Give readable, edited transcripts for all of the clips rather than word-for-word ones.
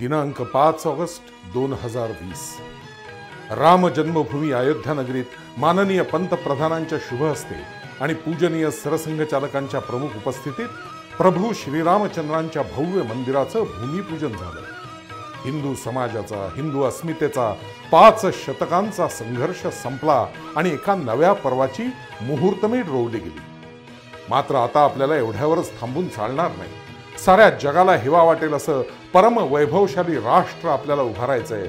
दिनांक 5 ऑगस्ट 2020 राम जन्मभूमी अयोध्या नगरीत माननीय पंतप्रधानांच्या शुभ हस्ते आणि पूजनीय सरसंघचालकांच्या प्रमुख उपस्थितीत प्रभू श्रीरामचंद्रांच्या भव्य मंदिराचं भूमिपूजन झालं। हिंदू समाजाचा, हिंदू अस्मितेचा 5 शतकांचा संघर्ष संपला आणि एका नव्या पर्वाची मुहूर्तमेढ रोवली गेली। मात्र आता आपल्याला एवढ्यावरच थांबून चालणार नाही। साऱ्या जगाला हेवा वाटेल असं परम वैभवशाली राष्ट्र आपल्याला उभारायचंय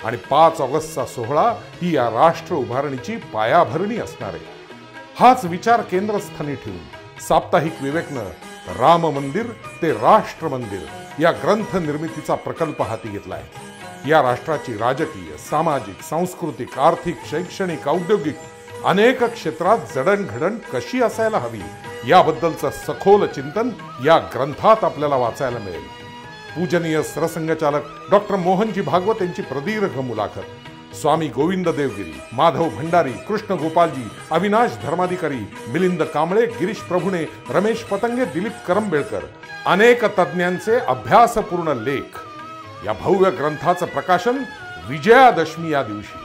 आणि 5 ऑगस्टचा सोहळा ही या राष्ट्र उभारणीची पायाभरणी असणार आहे। हाच विचार केंद्रस्थानी ठेवून साप्ताहिक विवेकनं राम मंदिर ते राष्ट्र मंदिर या ग्रंथ निर्मितीचा प्रकल्प हाती घेतलाय। या राष्ट्राची राजकीय, सामाजिक, सांस्कृतिक, आर्थिक, शैक्षणिक, औद्योगिक अनेक क्षेत्रात जडणघडण कशी असायला हवी याबद्दलचं सखोल चिंतन या ग्रंथात आपल्याला वाचायला मिळेल। पूजनीय सरसंघचालक डॉक्टर मोहनजी भागवत यांची प्रदीर्घ मुलाखत, स्वामी गोविंद देवगिरी, माधव भंडारी, कृष्ण गोपालजी, अविनाश धर्माधिकारी, मिलिंद कांबळे, गिरीश प्रभुणे, रमेश पतंगे, दिलीप करंबेळकर अनेक तज्ञांचे अभ्यासपूर्ण लेख। या भव्य ग्रंथाचं प्रकाशन विजयादशमी या दिवशी।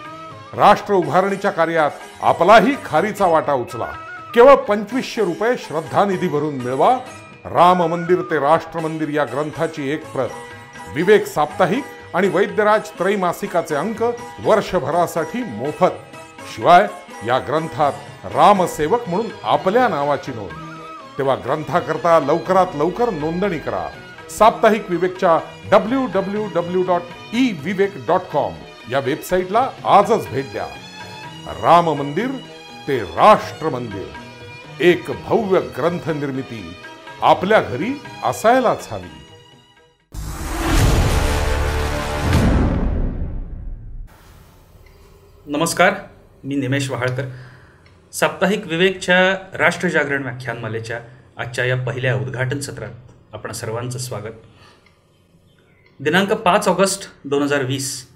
राष्ट्र उभारणीच्या कार्यात आपलाही खारीचा वाटा उचला। केवळ 2500 रुपये श्रद्धानिधी भरून मिळवा राम मंदिर ते राष्ट्र मंदिर या ग्रंथाची एक प्रत। विवेक साप्ताहिक आणि वैद्यराज त्रैमासिकाचे अंक वर्षभरासाठी मोफत। शिवाय या ग्रंथात रामसेवक म्हणून आपल्या नावाची नोंद। तेव्हा ग्रंथाकरता लवकरात लवकर नोंदणी करा। साप्ताहिक विवेकच्या www.evivek.com या वेबसाईटला आजच भेट द्या। राम मंदिर ते राष्ट्र मंदिर, एक भव्य ग्रंथ निर्मिती आपल्या घरी असायलाच हवी। नमस्कार, मी निमेश वहाळकर। साप्ताहिक विवेकच्या राष्ट्र जागरण व्याख्यानमालेच्या आजच्या या पहिल्या उद्घाटन सत्रात आपण सर्वांचं स्वागत। दिनांक 5 ऑगस्ट 2020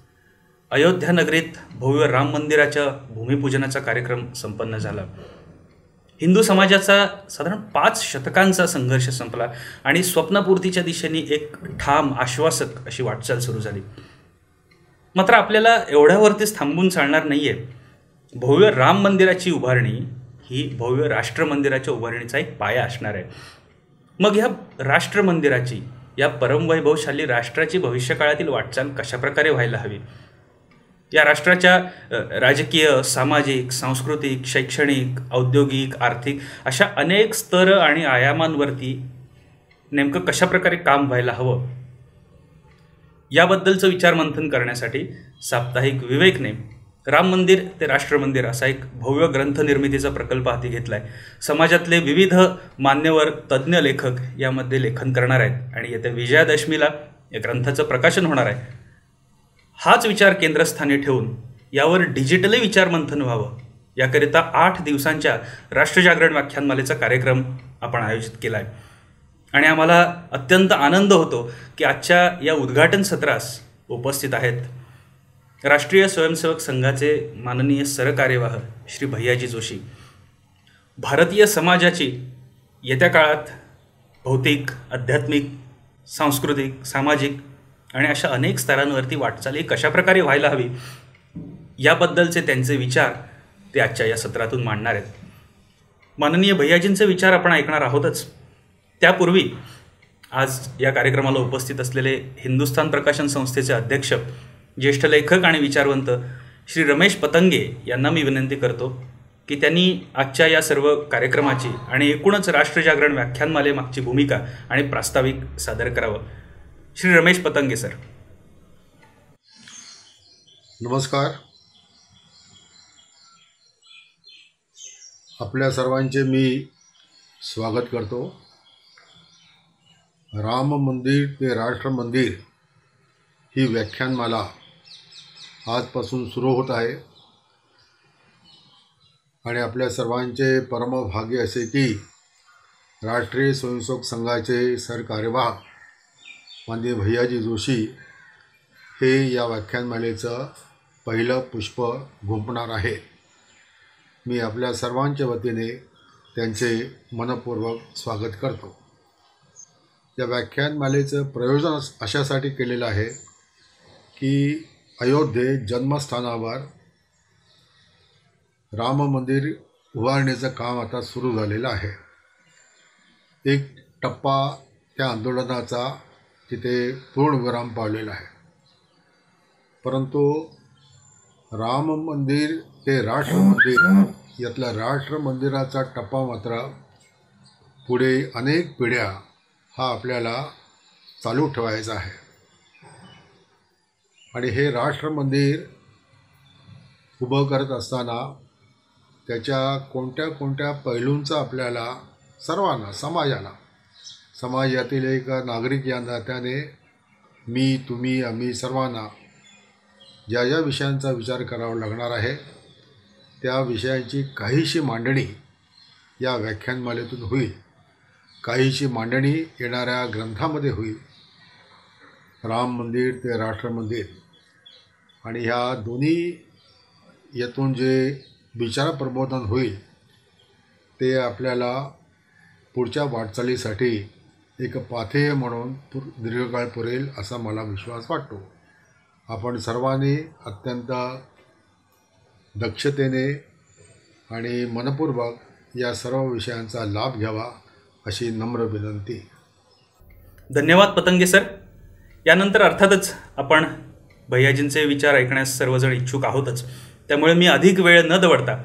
अयोध्या नगरीत भव्य राम मंदिराच्या भूमिपूजनाचा कार्यक्रम संपन्न झाला। हिंदू समाजाचा साधारण 5 शतकांचा संघर्ष संपला आणि स्वप्नपूर्तीच्या दिशेने एक ठाम आश्वासक अशी वाटचाल सुरू झाली। मात्र आपल्याला एवढ्यावरतीच थांबून चालणार नाहीये। भव्य राम मंदिराची उभारणी ही भव्य राष्ट्र मंदिराच्या उभारणीचा एक पाया असणार आहे। मग ह्या राष्ट्र मंदिराची, या परमवैभवशाली राष्ट्राची भविष्यकाळातील वाटचाल कशा प्रकारे व्हायला हवी, या राष्ट्राच्या राजकीय, सामाजिक, सांस्कृतिक, शैक्षणिक, औद्योगिक, आर्थिक अशा अनेक स्तर आणि आयामांवरती नेमकं कशा प्रकारे काम व्हायला हवं याबद्दलचं विचारमंथन करण्यासाठी साप्ताहिक विवेकने राम मंदिर ते राष्ट्र मंदिर असा एक भव्य ग्रंथ निर्मितीचा प्रकल्प हाती घेतला आहे। समाजातले विविध मान्यवर, तज्ज्ञ लेखक यामध्ये लेखन करणार आहेत आणि येत्या विजयादशमीला या ग्रंथाचं प्रकाशन होणार आहे। हाच विचार केंद्रस्थानी ठेवून यावर डिजिटली विचारमंथन व्हावं याकरिता 8 दिवसांच्या राष्ट्रजागरण व्याख्यानमालेचा कार्यक्रम आपण आयोजित केला आहे आणि आम्हाला अत्यंत आनंद होतो की आजच्या या उद्घाटन सत्रास उपस्थित आहेत राष्ट्रीय स्वयंसेवक संघाचे माननीय सरकार्यवाह श्री भैयाजी जोशी। भारतीय समाजाची येत्या काळात भौतिक, आध्यात्मिक, सांस्कृतिक, सामाजिक आणि अशा अनेक स्तरांवरती वाटचाली कशा प्रकारे व्हायला हवी याबद्दलचे त्यांचे विचार ते आजच्या या सत्रातून मांडणार आहेत। माननीय भैयाजींचे विचार आपण ऐकणार आहोतच, त्यापूर्वी आज या कार्यक्रमाला उपस्थित असलेले हिंदुस्थान प्रकाशन संस्थेचे अध्यक्ष, ज्येष्ठ लेखक आणि विचारवंत श्री रमेश पतंगे यांना मी विनंती करतो की त्यांनी आजच्या या सर्व कार्यक्रमाची आणि एकूणच राष्ट्रजागरण व्याख्यानमालेमागची भूमिका आणि प्रास्ताविक सादर करावं। श्री रमेश पतंगे सर। नमस्कार। आपल्या सर्वांचे मी स्वागत करतो। राम मंदिर ते राष्ट्र मंदिर ही व्याख्यानमाला आजपासून सुरू होत आहे आणि आपल्या सर्वांचे परमभाग्य असे की राष्ट्रीय स्वयंसेवक संघाचे सरकार्यवाह माननीय भैयाजी जोशी हे या व्याख्यानमालेचं पहिलं पुष्प गुंफणार आहे। मी आपल्या सर्वांच्या वतीने त्यांचे मनपूर्वक स्वागत करतो। या व्याख्यानमालेचं प्रयोजन अशासाठी केलेलं आहे की अयोध्येत जन्मस्थानावर राम मंदिर उभारण्याचं काम आता सुरू झालेलं आहे. एक टप्पा त्या आंदोलनाचा तिथे पूर्णविराम पावलेला आहे. परंतु राम मंदिर ते राष्ट्र मंदिर यातला राष्ट्र मंदिराचा टप्पा मात्र पुढे अनेक पिढ्या हा आपल्याला चालू ठेवायचा आहे. आणि हे राष्ट्र मंदिर उभं करत असताना त्याच्या कोणत्या कोणत्या पैलूंचा आपल्याला सर्वांना समाजातील एक नागरिक या नात्याने मी तुम्ही आम्ही सर्वांना ज्या ज्या विषयांचा विचार करावा लागणार आहे त्या विषयांची काहीशी मांडणी या व्याख्यानमालेतून होईल. काहीशी मांडणी येणाऱ्या ग्रंथामध्ये होईल. राम मंदिर ते राष्ट्र मंदिर आणि ह्या दोन्ही यातून जे विचार प्रबोधन होईल ते आपल्याला पुढच्या वाटचालीसाठी एक पाथेय म्हणून दीर्घकाळ पुरेल असा मला विश्वास वाटतो. आपण सर्वांनी अत्यंत दक्षतेने आणि मनपूर्वक या सर्व विषयांचा लाभ घ्यावा अशी नम्र विनंती. धन्यवाद पतंगे सर. यानंतर अर्थातच आपण भैयाजींचे विचार ऐकण्यास सर्वजण इच्छुक आहोतच. त्यामुळे मी अधिक वेळ न दवडता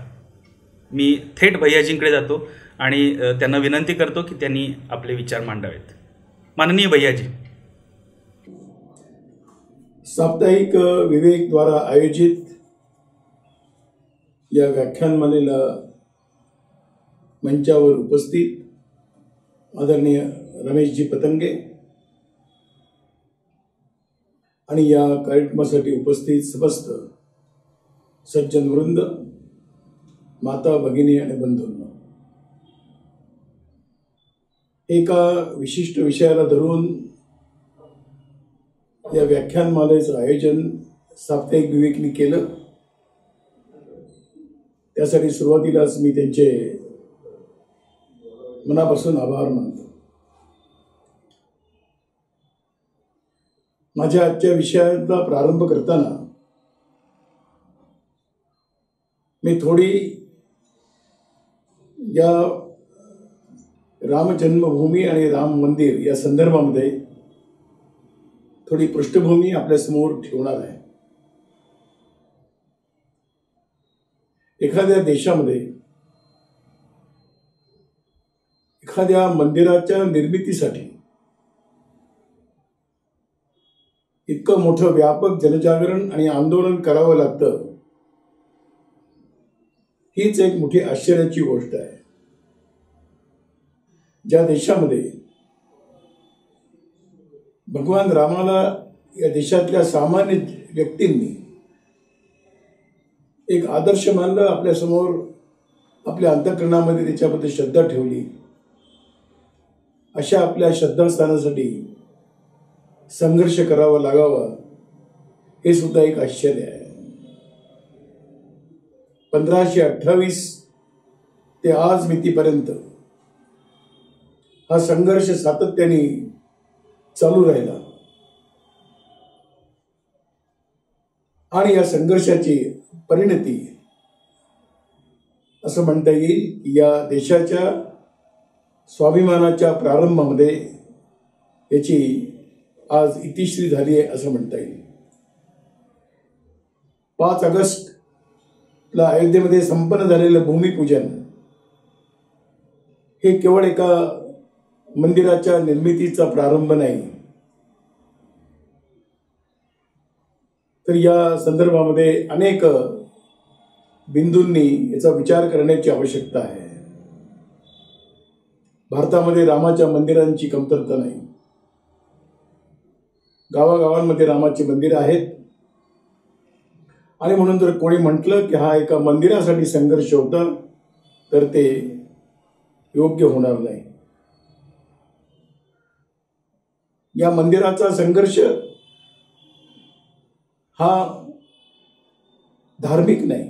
मी थेट भैयाजींकडे जातो आणि त्यांना विनंती करतो की त्यांनी आपले विचार मांडावेत. माननीय भैयाजी. साप्ताहिक विवेक द्वारा आयोजित या व्याख्यानमालेला मंचावर उपस्थित आदरणीय रमेशजी पतंगे आणि या कार्यक्रमासाठी उपस्थित समस्त सज्जन वृंद, माता भगिनी आणि बंधूंनो, एका विशिष्ट विषयाला धरून या व्याख्यानमालेचं आयोजन साप्ताहिक विवेकनी केलं. त्यासाठी सुरुवातीलाच मी त्यांचे मनापासून आभार मानतो. माझ्या आजच्या विषयाचा प्रारंभ करताना मी थोडी या राम जन्मभूमी आणि राम मंदिर या संदर्भामध्ये थोडी पृष्ठभूमी आपल्यासमोर ठेवणार आहे. एखाद्या देशामध्ये एखाद्या मंदिराच्या निर्मितीसाठी इतकं मोठं व्यापक जनजागरण आणि आंदोलन करावं लागतं, हीच एक मोठी आश्चर्याची गोष्ट आहे. ज्या देशामध्ये भगवान रामाला या देशातल्या सामान्य व्यक्तींनी एक आदर्श मानलं, आपल्यासमोर आपल्या अंतःकरणामध्ये त्याच्याबद्दल श्रद्धा ठेवली, अशा आपल्या श्रद्धास्थानासाठी संघर्ष करावा लागावा, हे सुद्धा एक आश्चर्य आहे. 1528 ते आज मितीपर्यंत हा संघर्ष सातत्याने चालू राहिला आणि या संघर्षाची परिणती असं म्हणता येईल या देशाच्या स्वाभिमानाच्या प्रारंभामध्ये याची आज इतिश्री झाली आहे असं म्हणता येईल. 5 ऑगस्टला अयोध्येमध्ये संपन्न झालेलं भूमिपूजन हे केवळ एका मंदिराच्या निर्मितीचा प्रारंभ नाही, तर या संदर्भामध्ये अनेक बिंदूंनी याचा विचार करण्याची आवश्यकता आहे. भारतामध्ये रामाच्या मंदिरांची कमतरता नाही. गावागावांमध्ये रामाची मंदिरं आहेत आणि म्हणून जर कोणी म्हटलं की हा एका मंदिरासाठी संघर्ष होता तर ते योग्य होणार नाही. या मंदिराचा संघर्ष हा धार्मिक नाही,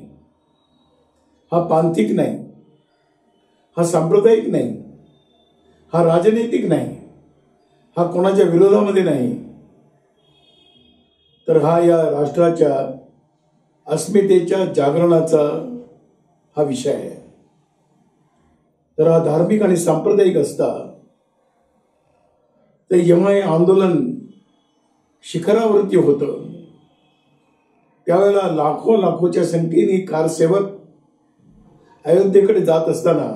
हा पांथिक नाही, हा सांप्रदायिक नाही, हा राजनैतिक नाही, हा कोणाच्या विरोधामध्ये नाही, तर हा या राष्ट्राच्या अस्मितेच्या जागरणाचा हा विषय आहे. तर हा धार्मिक आणि सांप्रदायिक असता तर जेव्हा हे आंदोलन शिखरावरती होतं त्यावेळेला लाखोच्या संख्येने कारसेवक अयोध्येकडे जात असताना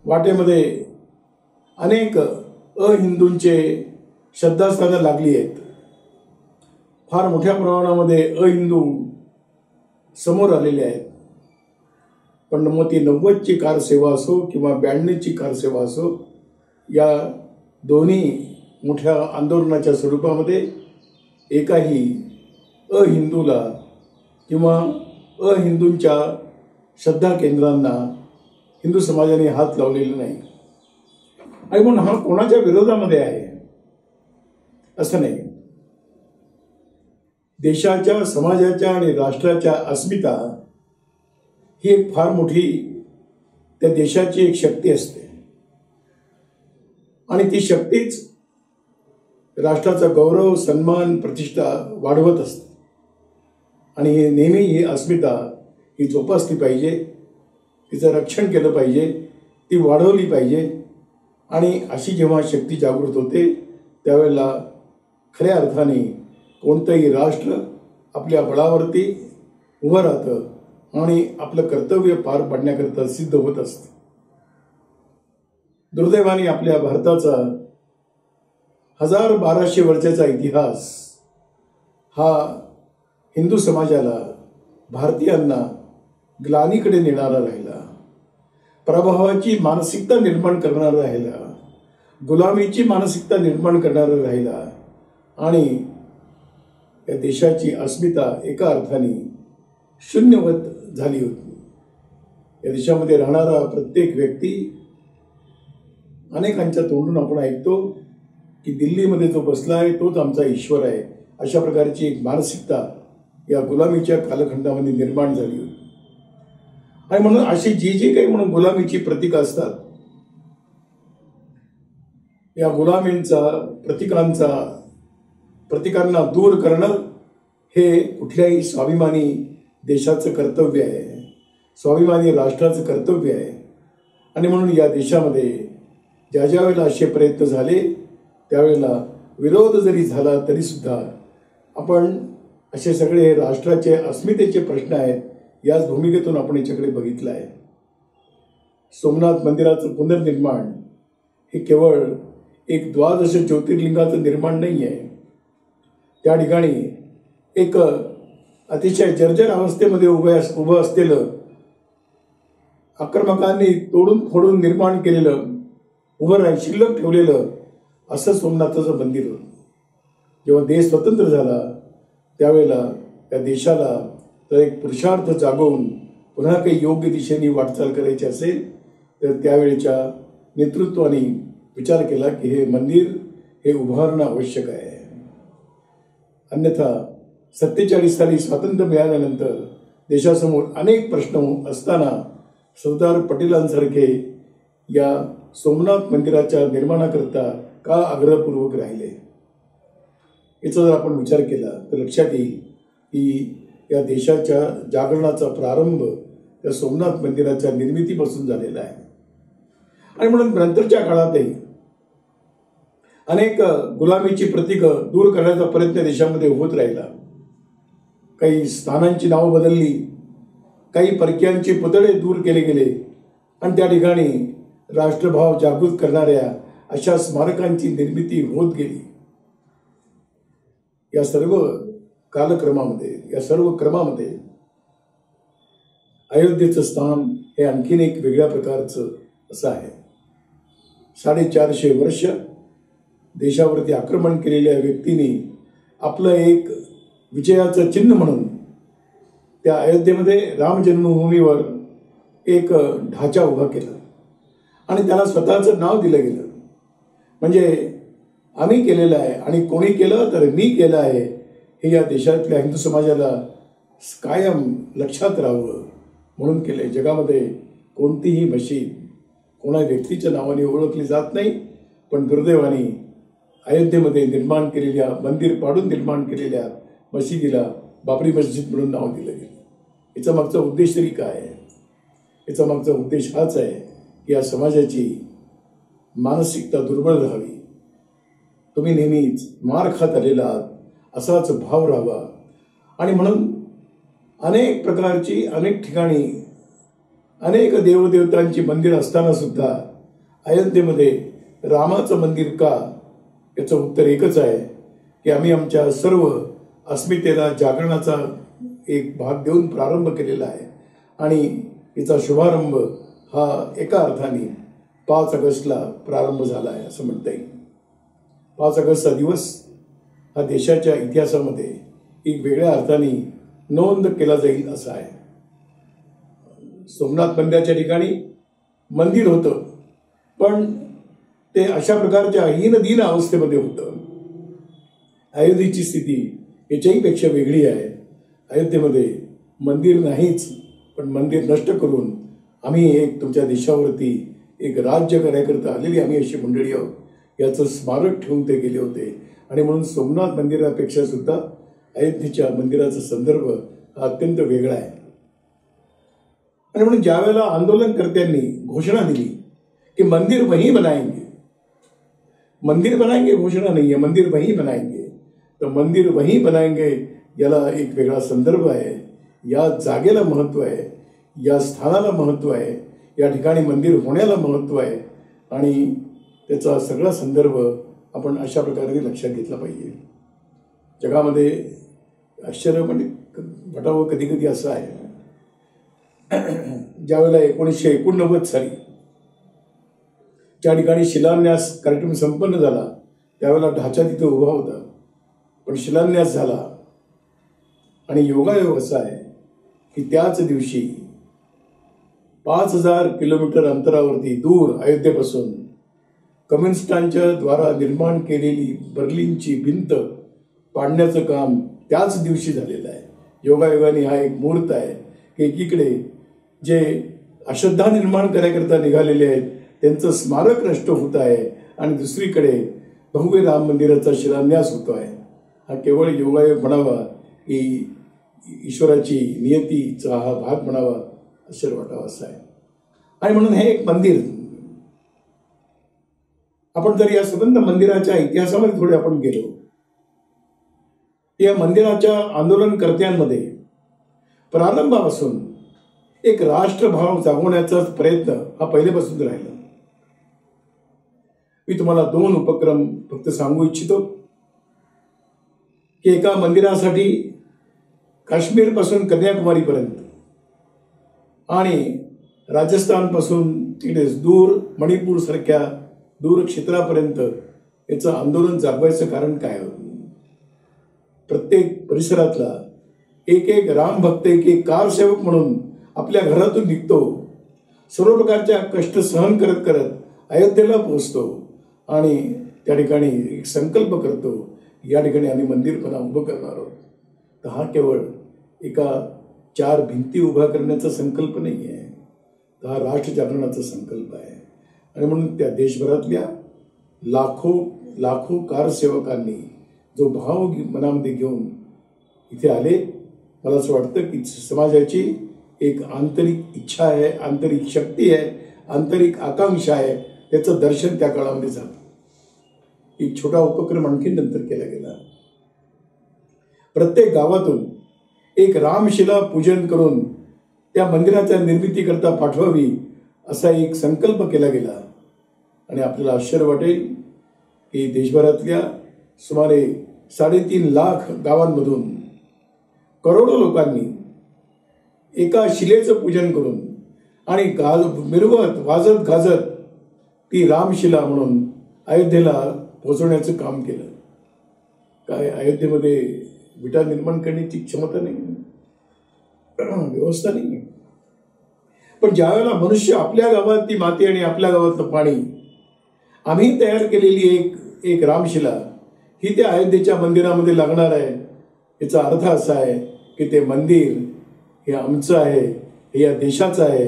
वाटेमध्ये अनेक अहिंदूंचे श्रद्धास्थानं लागली आहेत. फार मोठ्या प्रमाणामध्ये अहिंदू समोर आलेले आहेत. पण मग ती 90ची कारसेवा असो किंवा 92ची कारसेवा असो, या दोन्ही मोठ्या आंदोलनाच्या स्वरूपामध्ये एकाही अहिंदूला किंवा अहिंदूंच्या श्रद्धा केंद्रांना हिंदू समाजाने हात लावलेला नाही. आणि म्हणून हा कोणाच्या विरोधामध्ये आहे असं नाही. देशाच्या, समाजाच्या आणि राष्ट्राच्या अस्मिता ही एक फार मोठी त्या देशाची एक शक्ती असते आणि ती शक्तीच राष्ट्राचा गौरव, सन्मान, प्रतिष्ठा वाढवत असते. आणि हे नेहमी ही अस्मिता ही जोपासली पाहिजे, तिचं रक्षण केलं पाहिजे, ती वाढवली पाहिजे. आणि अशी जेव्हा शक्ती जागृत होते त्यावेळेला खऱ्या अर्थाने कोणतंही राष्ट्र आपल्या बळावरती उभं राहतं आणि आपलं कर्तव्य पार पाडण्याकरता सिद्ध होत असतं. दुर्दैवाने आपल्या भारताचा 1200 वर्षाचा इतिहास हा हिंदू समाजाला, भारतीयांना ग्लानीकडे नेणारा राहिला, प्रभावाची मानसिकता निर्माण करणारा राहिला, गुलामीची मानसिकता निर्माण करणारा राहिला आणि या देशाची अस्मिता एका अर्थाने शून्यवत झाली होती. या देशामध्ये राहणारा प्रत्येक व्यक्ती, अनेकांच्या तोंडून आपण ऐकतो की दिल्लीमध्ये जो बसला आहे तोच आमचा ईश्वर आहे, अशा प्रकारची एक मानसिकता या गुलामीच्या कालखंडामध्ये निर्माण झाली होती. आणि म्हणून अशी जी काही म्हणून गुलामीची प्रतीकं असतात, या गुलामींचा प्रतिकांना दूर करणं हे कुठल्याही स्वाभिमानी देशाचं कर्तव्य आहे, स्वाभिमानी राष्ट्राचं कर्तव्य आहे. आणि म्हणून या देशामध्ये ज्या वेळेला असे प्रयत्न झाले त्यावेळेला विरोध जरी झाला तरी सुद्धा आपण असे सगळे राष्ट्राचे अस्मितेचे प्रश्न आहेत याच भूमिकेतून आपण याच्याकडे बघितलं आहे. सोमनाथ मंदिराचं पुनर्निर्माण हे केवळ एक 12 ज्योतिर्लिंगाचं निर्माण नाही आहे. त्या ठिकाणी एक अतिशय जर्जर अवस्थेमध्ये उभं असलेलं, आक्रमकांनी तोडून फोडून निर्माण केलेलं, उभं शिल्लक ठेवलेलं असं सोमनाथाचं मंदिर होतं. जेव्हा देश स्वतंत्र झाला त्यावेळेला त्या देशाला तर एक पुरुषार्थ जागवून पुन्हा काही योग्य दिशेने वाटचाल करायची असेल तर त्यावेळेच्या नेतृत्वाने विचार केला की हे मंदिर हे उभारणं आवश्यक आहे. अन्यथा 47 साली स्वातंत्र्य मिळाल्यानंतर देशासमोर अनेक प्रश्न असताना सरदार पटेलांसारखे या सोमनाथ मंदिराच्या निर्माणाकरता का आग्रहपूर्वक राहिले, याचा जर आपण विचार केला तर लक्षात येईल की या देशाच्या जागरणाचा प्रारंभ त्या सोमनाथ मंदिराच्या निर्मितीपासून झालेला आहे. आणि म्हणून नंतरच्या काळातही अनेक गुलामीची प्रतीकं दूर करण्याचा प्रयत्न देशामध्ये होत राहिला. काही स्थानांची नावं बदलली, काही परकीयांचे पुतळे दूर केले गेले आणि त्या ठिकाणी राष्ट्रभाव जागृत करणाऱ्या अशा स्मारकांची निर्मिती होत गेली. या सर्व कालक्रमामध्ये, या सर्व क्रमामध्ये अयोध्येचं स्थान हे आणखीन एक वेगळ्या प्रकारचं असं आहे. 450 वर्ष देशावरती आक्रमण केलेल्या व्यक्तीने आपलं एक विजयाचं चिन्ह म्हणून त्या अयोध्येमध्ये राम जन्मभूमीवर एक ढाचा उभा केला आणि त्याला स्वतःचं नाव दिलं गेलं. म्हणजे आम्ही केलेलं आहे आणि कोणी केलं तर मी केलं आहे हे या देशातल्या हिंदू समाजाला कायम लक्षात राहावं म्हणून केले. जगामध्ये कोणतीही मशीद कोणा व्यक्तीच्या नावाने ओळखली जात नाही, पण दुर्दैवाने अयोध्येमध्ये निर्माण केलेल्या, मंदिर पाडून निर्माण केलेल्या मशिदीला बाबरी मस्जिद म्हणून नाव दिलं गेलं. याचा मागचा उद्देश तरी काय आहे? याचा मागचा उद्देश हाच आहे की या समाजाची मानसिकता दुर्बल राहावी, तुम्ही नेहमीच मार खात आलेला आहात असाच भाव राहावा. आणि म्हणून अनेक प्रकारची, अनेक ठिकाणी अनेक देवदेवतांची मंदिर असताना सुद्धा अयोध्येमध्ये रामाचं मंदिर का? याचं उत्तर एकच आहे की आम्ही आमच्या सर्व अस्मितेला जागरणाचा एक भाग देऊन प्रारंभ केलेला आहे. आणि याचा शुभारंभ हा एका अर्थाने 5 ऑगस्टला प्रारंभ झाला आहे असं म्हणता येईल. 5 ऑगस्टचा दिवस हा देशाच्या इतिहासामध्ये एक वेगळ्या अर्थाने नोंद केला जाईल असा आहे. सोमनाथ मंदिराच्या ठिकाणी मंदिर होतं, पण ते अशा प्रकारच्या हीन अवस्थेमध्ये होतं. अयोध्येची स्थिती याच्याही पेक्षा वेगळी आहे. अयोध्येमध्ये मंदिर नाहीच, पण मंदिर नष्ट करून आम्ही एक तुमच्या देशावरती एक राज्य करायकरता आलेली आम्ही अशी मंडळी आहोत याचं स्मारक ठेवून ते गेले होते. आणि म्हणून सोमनाथ मंदिरापेक्षा सुद्धा अयोध्येच्या मंदिराचा संदर्भ हा अत्यंत वेगळा आहे. आणि म्हणून ज्या वेळेला आंदोलनकर्त्यांनी घोषणा दिली की मंदिर वही बनाएंगे, मंदिर बनाएंगे घोषणा नहीं है, मंदिर वही बनाएंगे, तर मंदिर वही बनाएंगे याला एक वेगळा संदर्भ आहे. या जागेला महत्त्व आहे, या स्थानाला महत्त्व आहे, या ठिकाणी मंदिर होण्याला महत्त्व आहे. आणि त्याचा सगळा संदर्भ आपण अशा प्रकारे लक्षात घेतला पाहिजे. जगामध्ये आश्चर्य म्हणजे वाटावं कधी कधी असं आहे, ज्यावेळेला 1989 साली ज्या ठिकाणी शिलान्यास कार्यक्रम संपन्न झाला त्यावेळेला ढाचा तिथे उभा होता, पण शिलान्यास झाला. आणि योगायोग असा आहे की त्याच दिवशी 5000 किलोमीटर अंतरावरती दूर अयोध्येपासून कम्युनिस्टांच्या द्वारा निर्माण केलेली बर्लिनची भिंत पाडण्याचं काम त्याच दिवशी झालेलं आहे. योगायोगाने हा एक मुहूर्त आहे की एकीकडे जे अश्रद्धा निर्माण करायकरता निघालेले आहेत त्यांचं स्मारक नष्ट होत आहे आणि दुसरीकडे भव्य राम मंदिराचा शिलान्यास होतो आहे. हा केवळ योगायोग म्हणावा की ईश्वराची नियतीचा हा भाग म्हणावा आश्चर्य वाटावा असा आहे. आणि म्हणून हे एक मंदिर, आपण जर या संबंध मंदिराच्या इतिहासामध्ये थोडे आपण गेलो, या मंदिराच्या आंदोलनकर्त्यांमध्ये प्रारंभापासून एक राष्ट्रभाव जागवण्याचा प्रयत्न हा पहिल्यापासून राहिला. मी तुम्हाला 2 उपक्रम फक्त सांगू इच्छितो की एका मंदिरासाठी काश्मीरपासून कन्याकुमारीपर्यंत आणि राजस्थानपासून तिकडेच दूर मणिपूर सारख्या दूर क्षेत्रापर्यंत याचं आंदोलन जागवायचं कारण काय होतं? प्रत्येक परिसरातला एक एक रामभक्त, एक एक कारसेवक म्हणून आपल्या घरातून निघतो, सर्व प्रकारच्या कष्ट सहन करत करत अयोध्येला पोहोचतो आणि त्या ठिकाणी एक संकल्प करतो, या ठिकाणी आम्ही मंदिर पुन्हा उभं करणार आहोत. तर हा केवळ एका 4 भिंती उभा करण्याचा संकल्प नाही आहे, तर हा राष्ट्र जागरणाचा संकल्प आहे. आणि म्हणून त्या देशभरातल्या लाखो कारसेवकांनी जो भाव मनामध्ये घेऊन इथे आले, मला असं वाटतं की समाजाची एक आंतरिक इच्छा आहे, आंतरिक शक्ती आहे, आंतरिक आकांक्षा आहे, त्याचं दर्शन त्या काळामध्ये झालं. एक छोटा उपक्रम आणखी नंतर केला गेला. प्रत्येक गावातून एक रामशिला पूजन करून त्या मंदिराच्या निर्मितीकरता पाठवावी असा एक संकल्प केला गेला. आणि आपल्याला आश्चर्य वाटेल की देशभरातल्या सुमारे 3.5 लाख गावांमधून करोडो लोकांनी एका शिलेचं पूजन करून आणि मिरवत वाजत गाजत ती रामशिला म्हणून अयोध्येला पोहोचवण्याचं काम केलं. काय अयोध्येमध्ये विटा निर्माण करण्याची क्षमता नाही, व्यवस्था नाही. पण ज्या वेळेला मनुष्य आपल्या गावातली माती आणि आपल्या गावातलं पाणी आम्ही तयार केलेली एक रामशिला ही त्या अयोध्येच्या मंदिरामध्ये लागणार आहे, याचा अर्थ असा आहे की ते मंदिर हे आमचं आहे, हे या देशाचं आहे,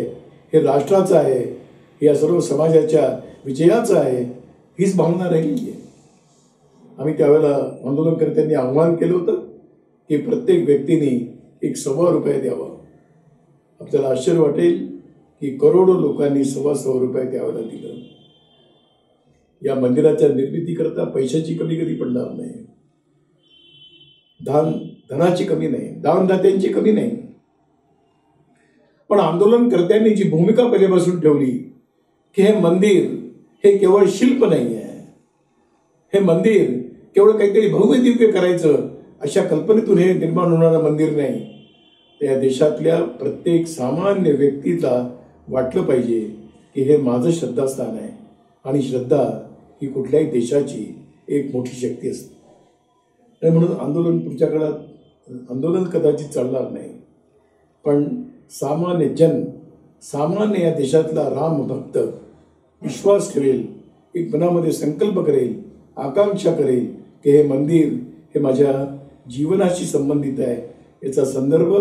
हे राष्ट्राचं आहे, हे या सर्व समाजाच्या विजयाचं आहे, हीच भावना राहिलेली आहे. आम्ही त्यावेळेला आंदोलनकर्त्यांनी आव्हान केलं होतं की प्रत्येक व्यक्तीने ₹1.25 द्यावा. आपल्याला आश्चर्य वाटेल की करोडो लोकांनी ₹1.25 त्यावेळेला दिलं. या मंदिराच्या निर्मितीकरता पैशाची कमी कधी पडणार नाही, धनाची कमी नाही, दानदात्यांची कमी नाही. पण आंदोलनकर्त्यांनी जी भूमिका पहिल्यापासून ठेवली की हे मंदिर हे केवळ शिल्प नाही आहे, हे मंदिर केवळ काहीतरी भव्य दिव्य करायचं अशा कल्पनेतून हे निर्माण होणारं मंदिर नाही, या देशातल्या प्रत्येक सामान्य व्यक्तीला वाटलं पाहिजे की हे माझं श्रद्धास्थान आहे आणि श्रद्धा ही कुठल्याही देशाची एक मोठी शक्ती असते. आणि म्हणून आंदोलन पुढच्या काळात आंदोलन कदाचित चालणार नाही, पण सामान्य या देशातला राम भक्त विश्वास ठेवेल, एक मनामध्ये संकल्प करेल, आकांक्षा करेल की हे मंदिर हे माझ्या जीवनाशी संबंधित आहे, याचा संदर्भ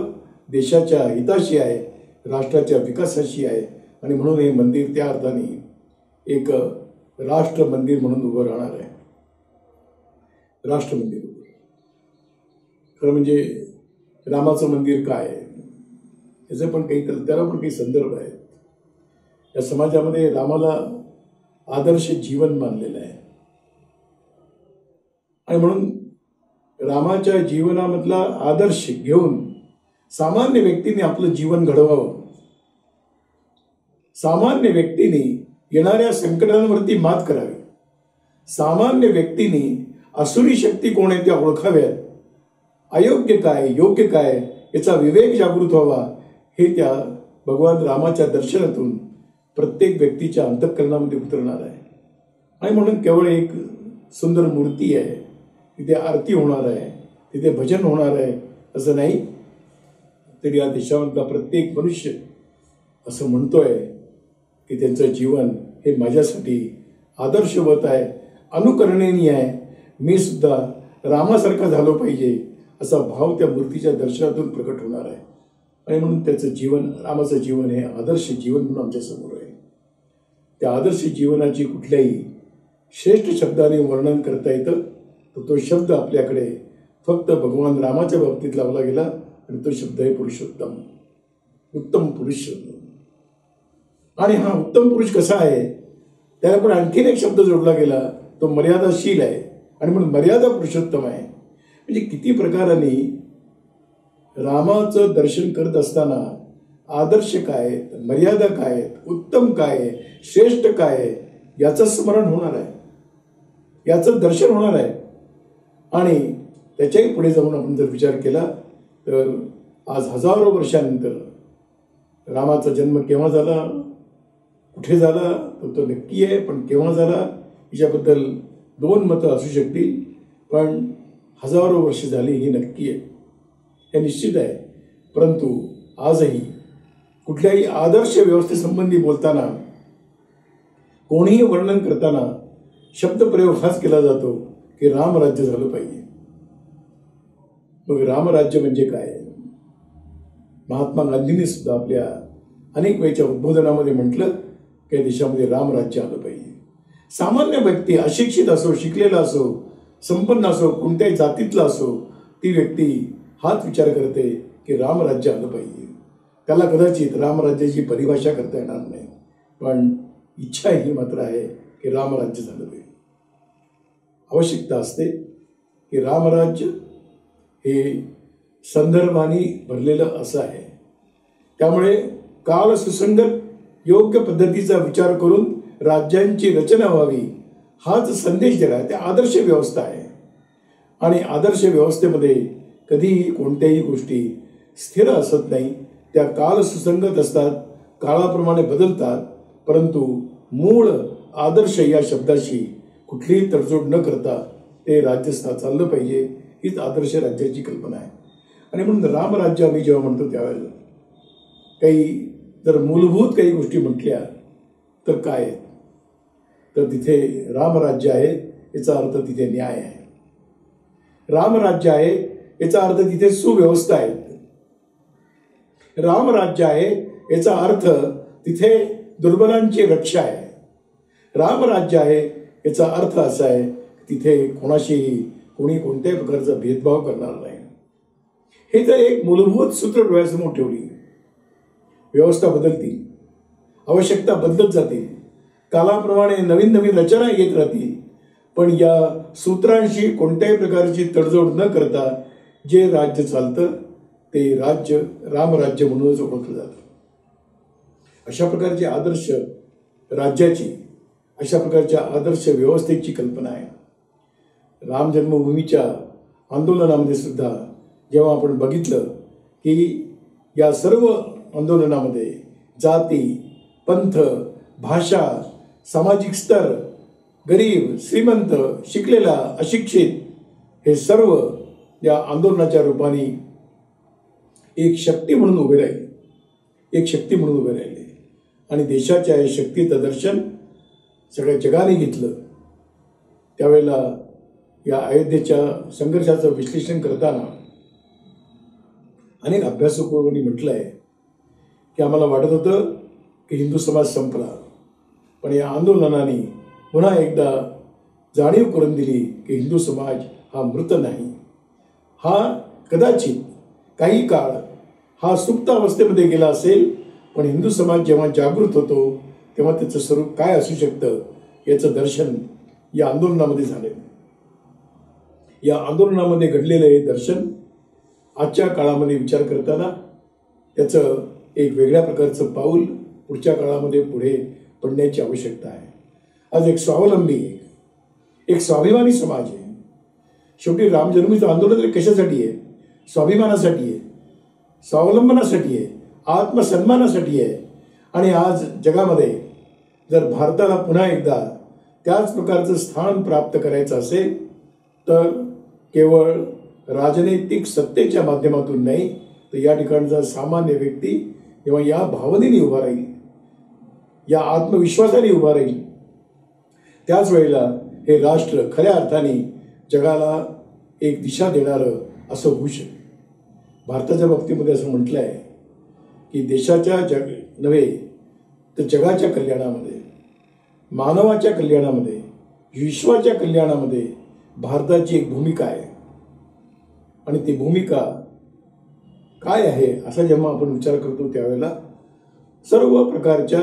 देशाच्या हिताशी आहे, राष्ट्राच्या विकासाशी आहे आणि म्हणून हे मंदिर त्या अर्थाने एक राष्ट्र मंदिर म्हणून उभं राहणार आहे. राष्ट्र मंदिर खरं म्हणजे रामाचं मंदिर काय आहे याचं पण त्याला पण काही संदर्भ आहेत. या समाजामध्ये रामाला आदर्श जीवन मानलेलं आहे आणि म्हणून रामाच्या जीवनामधला आदर्श घेऊन सामान्य व्यक्तीने आपलं जीवन घडवावं. सामान्य व्यक्तीने येणाऱ्या संकटांवरती मात करावी. सामान्य व्यक्तीने असुरी शक्ती कोण आहे त्या ओळखाव्यात. अयोग्य काय योग्य काय याचा विवेक जागृत व्हावा. हे त्या भगवान रामाच्या दर्शनातून प्रत्येक व्यक्तीच्या अंतःकरणामध्ये उतरणार आहे. आणि म्हणून केवळ एक सुंदर मूर्ती आहे, तिथे आरती होणार आहे, तिथे भजन होणार आहे असं नाही, तर या देशामधला प्रत्येक मनुष्य असं म्हणतोय की त्यांचं जीवन हे माझ्यासाठी आदर्शवत आहे, अनुकरणीय आहे. मी सुद्धा रामासारखा झालो पाहिजे असा भाव त्या मूर्तीच्या दर्शनातून प्रकट होणार आहे. आणि म्हणून त्याचं जीवन, रामाचं जीवन हे आदर्श जीवन म्हणून आमच्या समोर आहे. त्या आदर्श जीवनाची कुठल्याही श्रेष्ठ शब्दाने वर्णन करता येतं, तर तो शब्द आपल्याकडे फक्त भगवान रामाच्या बाबतीत लावला गेला आणि तो शब्द आहे पुरुषोत्तम, उत्तम पुरुष. आणि हा उत्तम पुरुष कसा आहे त्याला पण आणखीन एक शब्द जोडला गेला, तो मर्यादाशील आहे आणि म्हणून मर्यादा पुरुषोत्तम आहे. म्हणजे किती प्रकाराने रामाचं दर्शन करत असताना आदर्श काय आहेत, मर्यादा काय आहेत, उत्तम काय आहे, श्रेष्ठ काय आहे याचं स्मरण होणार आहे, याचं दर्शन होणार आहे. आणि त्याच्याही पुढे जाऊन आपण जर विचार केला तर आज हजारो वर्षानंतर रामाचा जन्म केव्हा झाला, कुठे झाला तो नक्की आहे, पण केव्हा झाला याच्याबद्दल 2 मतं असू शकतील, पण हजारो वर्ष झाली ही नक्की आहे, हे निश्चित आहे. परंतु आजही कुठल्याही आदर्श व्यवस्थेसंबंधी बोलताना, कोणीही वर्णन करताना शब्दप्रयोग हाच केला जातो की रामराज्य झालं पाहिजे. मग रामराज्य म्हणजे काय? महात्मा गांधींनी सुद्धा आपल्या अनेक वेळच्या उद्बोधनामध्ये म्हटलं की देशामध्ये रामराज्य आलं पाहिजे. सामान्य व्यक्ती अशिक्षित असो, शिकलेला असो, संपन्न असो, कोणत्याही जातीतला असो, ती व्यक्ती हाच विचार करते की रामराज्य आलं पाहिजे. त्याला कदाचित रामराज्याची परिभाषा करता येणार नाही, पण इच्छा ही मात्र आहे की रामराज्य झालं पाहिजे. आवश्यकता असते की रामराज्य हे संदर्भाने भरलेलं असं आहे. त्यामुळे काल सुसंगत योग्य पद्धतीचा विचार करून राज्यांची रचना व्हावी हाच संदेश दिला. ते आदर्श व्यवस्था आहे आणि आदर्श व्यवस्थेमध्ये कधीही कोणत्याही गोष्टी स्थिर असत नाही. त्या काल सुसंगत असतात, काळाप्रमाणे बदलतात, परंतु मूळ आदर्श या शब्दाशी कुठलीही तडजोड न करता ते राज्य चाललं पाहिजे, हीच आदर्श राज्याची कल्पना आहे. आणि म्हणून रामराज्य आम्ही जेव्हा म्हणतो त्यावेळेला काही जर मूलभूत काही गोष्टी म्हटल्या तर काय आहे, तर तिथे रामराज्य आहे याचा अर्थ तिथे न्याय आहे. रामराज्य आहे याचा अर्थ तिथे सुव्यवस्था आहे. रामराज्य आहे याचा अर्थ तिथे दुर्बलांची रक्षा आहे. रामराज्य आहे याचा अर्थ असा आहे तिथे कोणाशीही कोणी कोणत्याही प्रकारचा भेदभाव करणार नाही. हे तर एक मूलभूत सूत्र डोळ्यासमोर ठेवली. व्यवस्था बदलतील, आवश्यकता बदलत जातील, कालाप्रमाणे नवीन नवीन रचना येत राहतील, पण या सूत्रांशी कोणत्याही प्रकारची तडजोड न करता जे राज्य चालतं ते राज्य रामराज्य म्हणूनच ओळखलं जातं. अशा प्रकारचे आदर्श राज्याची, अशा प्रकारच्या आदर्श व्यवस्थेची कल्पना आहे. राम जन्मभूमीच्या आंदोलनामध्ये सुद्धा जेव्हा आपण बघितलं की या सर्व आंदोलनामध्ये जाती, पंथ, भाषा, सामाजिक स्तर, गरीब, श्रीमंत, शिकलेला, अशिक्षित हे सर्व या आंदोलनाच्या रूपाने एक शक्ती म्हणून उभे राहिले, एक शक्ती म्हणून उभे राहिले. आणि देशाच्या या शक्तीचं दर्शन सगळ्या जगाने घेतलं. त्यावेळेला या अयोध्येच्या संघर्षाचं विश्लेषण करताना अनेक अभ्यासकांनी म्हटलं आहे की आम्हाला वाटत होतं की हिंदू समाज संपला, पण या आंदोलनाने पुन्हा एकदा जाणीव करून दिली की हिंदू समाज हा मृत नाही. हा कदाचित काही काळ हा सुप्त अवस्थेमध्ये गेला असेल, पण हिंदू समाज जेव्हा जागृत होतो तेव्हा त्याचं स्वरूप काय असू शकतं याचं दर्शन या आंदोलनामध्ये झाले. या आंदोलनामध्ये घडलेलं हे दर्शन आजच्या काळामध्ये विचार करताना त्याचं एक वेगळ्या प्रकारचं पाऊल पुढच्या काळामध्ये पुढे पडण्याची आवश्यकता आहे. आज एक स्वावलंबी, एक स्वाभिमानी समाज आहे. शेवटी राम जन्मभूमीचं आंदोलन तरी कशासाठी आहे? स्वाभिमानासाठी आहे, स्वावलंबनासाठी आहे, आत्मसन्मानासाठी आहे. आणि आज जगामध्ये जर भारताला पुन्हा एकदा त्याच प्रकारचं स्थान प्राप्त करायचं असेल तर केवळ राजनैतिक सत्तेच्या माध्यमातून नाही, तर या ठिकाणचा सामान्य व्यक्ती जेव्हा या भावनेने उभा राहील, या आत्मविश्वासाने उभा राहील, त्याच वेळेला हे राष्ट्र खऱ्या अर्थाने जगाला एक दिशा देणारं असं होऊ शकतं. भारताच्या बाबतीमध्ये असं म्हटलं आहे की देशाच्या नव्हे तर जगाच्या कल्याणामध्ये, मानवाच्या कल्याणामध्ये, विश्वाच्या कल्याणामध्ये भारताची एक भूमिका आहे. आणि ती भूमिका काय आहे असा जेव्हा आपण विचार करतो त्यावेळेला सर्व प्रकारच्या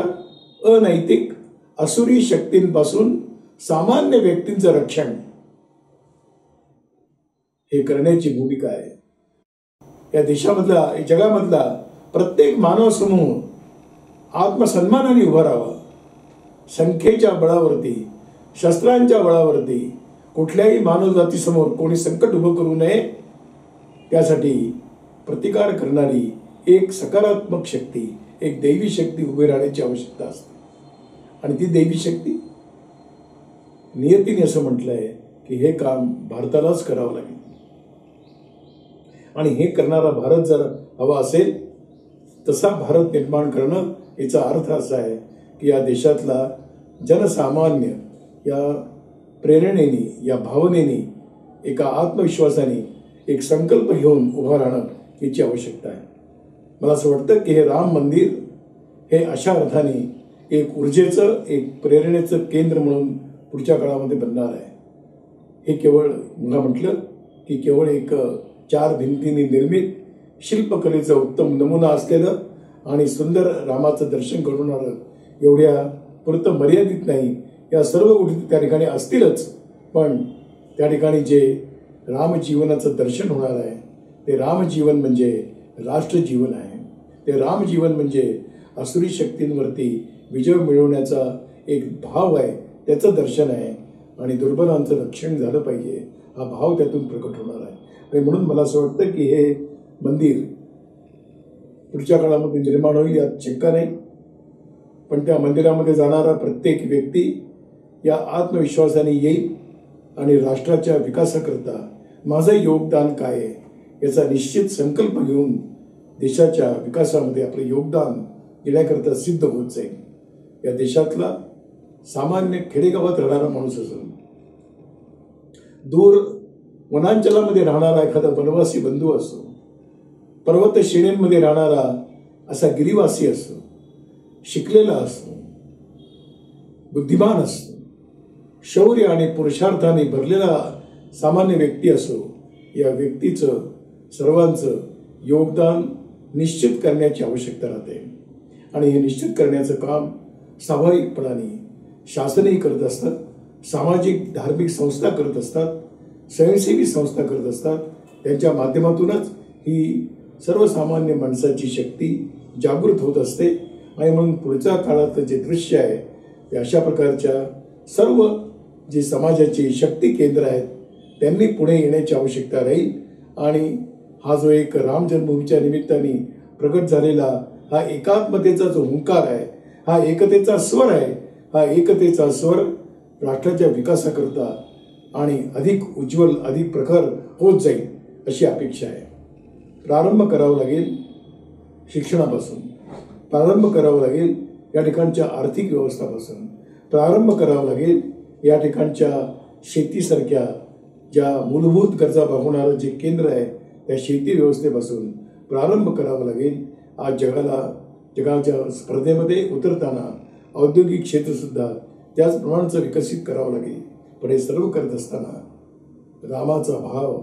अनैतिक असुरी शक्तींपासून सामान्य व्यक्तींचं रक्षण हे करण्याची भूमिका आहे. या देशामधला, जगामधला प्रत्येक मानव समूह आत्मसन्मानाने उभा राहावा. संख्येच्या बळावरती, शस्त्रांच्या बळावरती कुठल्याही मानवजातीसमोर कोणी संकट उभं करू नये, त्यासाठी प्रतिकार करणारी एक सकारात्मक शक्ती, एक दैवी शक्ती उभी राहण्याची आवश्यकता असते. आणि ती दैवी शक्ती नियतीने असं म्हटलं आहे की हे काम भारतालाच करावं लागेल. आणि हे करणारा भारत जर हवा असेल, तसा भारत निर्माण करणं याचा अर्थ असा आहे की या देशातला जनसामान्य या प्रेरणेने, या भावनेने, एका आत्मविश्वासाने एक संकल्प घेऊन उभा राहणं याची आवश्यकता आहे. मला असं वाटतं की हे राम मंदिर हे अशा अर्थाने एक ऊर्जेचं, एक प्रेरणेचं केंद्र म्हणून पुढच्या काळामध्ये बनणार आहे. हे केवळ मला म्हटलं की केवळ एक 4 भिंतींनी निर्मित शिल्पकलेचा उत्तम नमुना असलेलं आणि सुंदर रामाचं दर्शन घडवणारं एवढ्या पुरतं मर्यादित नाही. या सर्व गोष्टी त्या ठिकाणी असतीलच, पण त्या ठिकाणी जे रामजीवनाचं दर्शन होणार आहे ते रामजीवन म्हणजे राष्ट्रजीवन आहे. ते रामजीवन म्हणजे असुरी शक्तींवरती विजय मिळवण्याचा एक भाव आहे, त्याचं दर्शन आहे. आणि दुर्बलांचं रक्षण झालं पाहिजे हा भाव त्यातून प्रकट होणार आहे. आणि म्हणून मला असं वाटतं की हे मंदिर पुढच्या काळामध्ये निर्माण होईल यात शंका नाही. पण त्या मंदिरामध्ये जाणारा प्रत्येक व्यक्ती या आत्मविश्वासाने येईल आणि राष्ट्राच्या विकासाकरता माझं योगदान काय आहे याचा निश्चित संकल्प घेऊन देशाच्या विकासामध्ये आपलं योगदान देण्याकरता सिद्ध होत जाईल. या देशातला सामान्य खेडेगावात राहणारा माणूस असो, दूर वनांचलामध्ये राहणारा एखादा वनवासी बंधू असो, पर्वत श्रेणींमध्ये राहणारा असा गिरीवासी असो, शिकलेला असो, बुद्धिमान असो, शौर्य आणि पुरुषार्थाने भरलेला सामान्य व्यक्ती असो, या व्यक्तीचं सर्वांचं योगदान निश्चित करण्याची आवश्यकता राहते. आणि हे निश्चित करण्याचं काम स्वाभाविकपणाने शासनही करत असतात, सामाजिक धार्मिक संस्था करत असतात, स्वयंसेवी संस्था करत असतात. त्यांच्या माध्यमातूनच ही सर्वसामान्य माणसाची शक्ती जागृत होत असते. आणि म्हणून पुढच्या काळात जे दृश्य आहे ते अशा प्रकारच्या सर्व जे समाजाची शक्ती केंद्र आहेत त्यांनी पुढे येण्याची आवश्यकता राहील. आणि हा जो एक राम जन्मभूमीच्या निमित्ताने प्रकट झालेला हा एकात्मतेचा जो हुंकार आहे, हा एकतेचा स्वर आहे, हा एकतेचा स्वर राष्ट्राच्या विकासाकरता आणि अधिक उज्ज्वल अधिक प्रखर होत जाईल अशी अपेक्षा आहे. प्रारंभ करावा लागेल शिक्षणापासून, प्रारंभ करावा लागेल या ठिकाणच्या आर्थिक व्यवस्थापासून, प्रारंभ करावा लागेल या ठिकाणच्या शेतीसारख्या ज्या मूलभूत गरजा भागवणारं जे केंद्र आहे त्या शेती व्यवस्थेपासून प्रारंभ करावा लागेल. आज जगाच्या स्पर्धेमध्ये उतरताना औद्योगिक क्षेत्रसुद्धा त्याच प्रमाणाचं विकसित करावं लागेल. पण हे सर्व करत असताना रामाचा भाव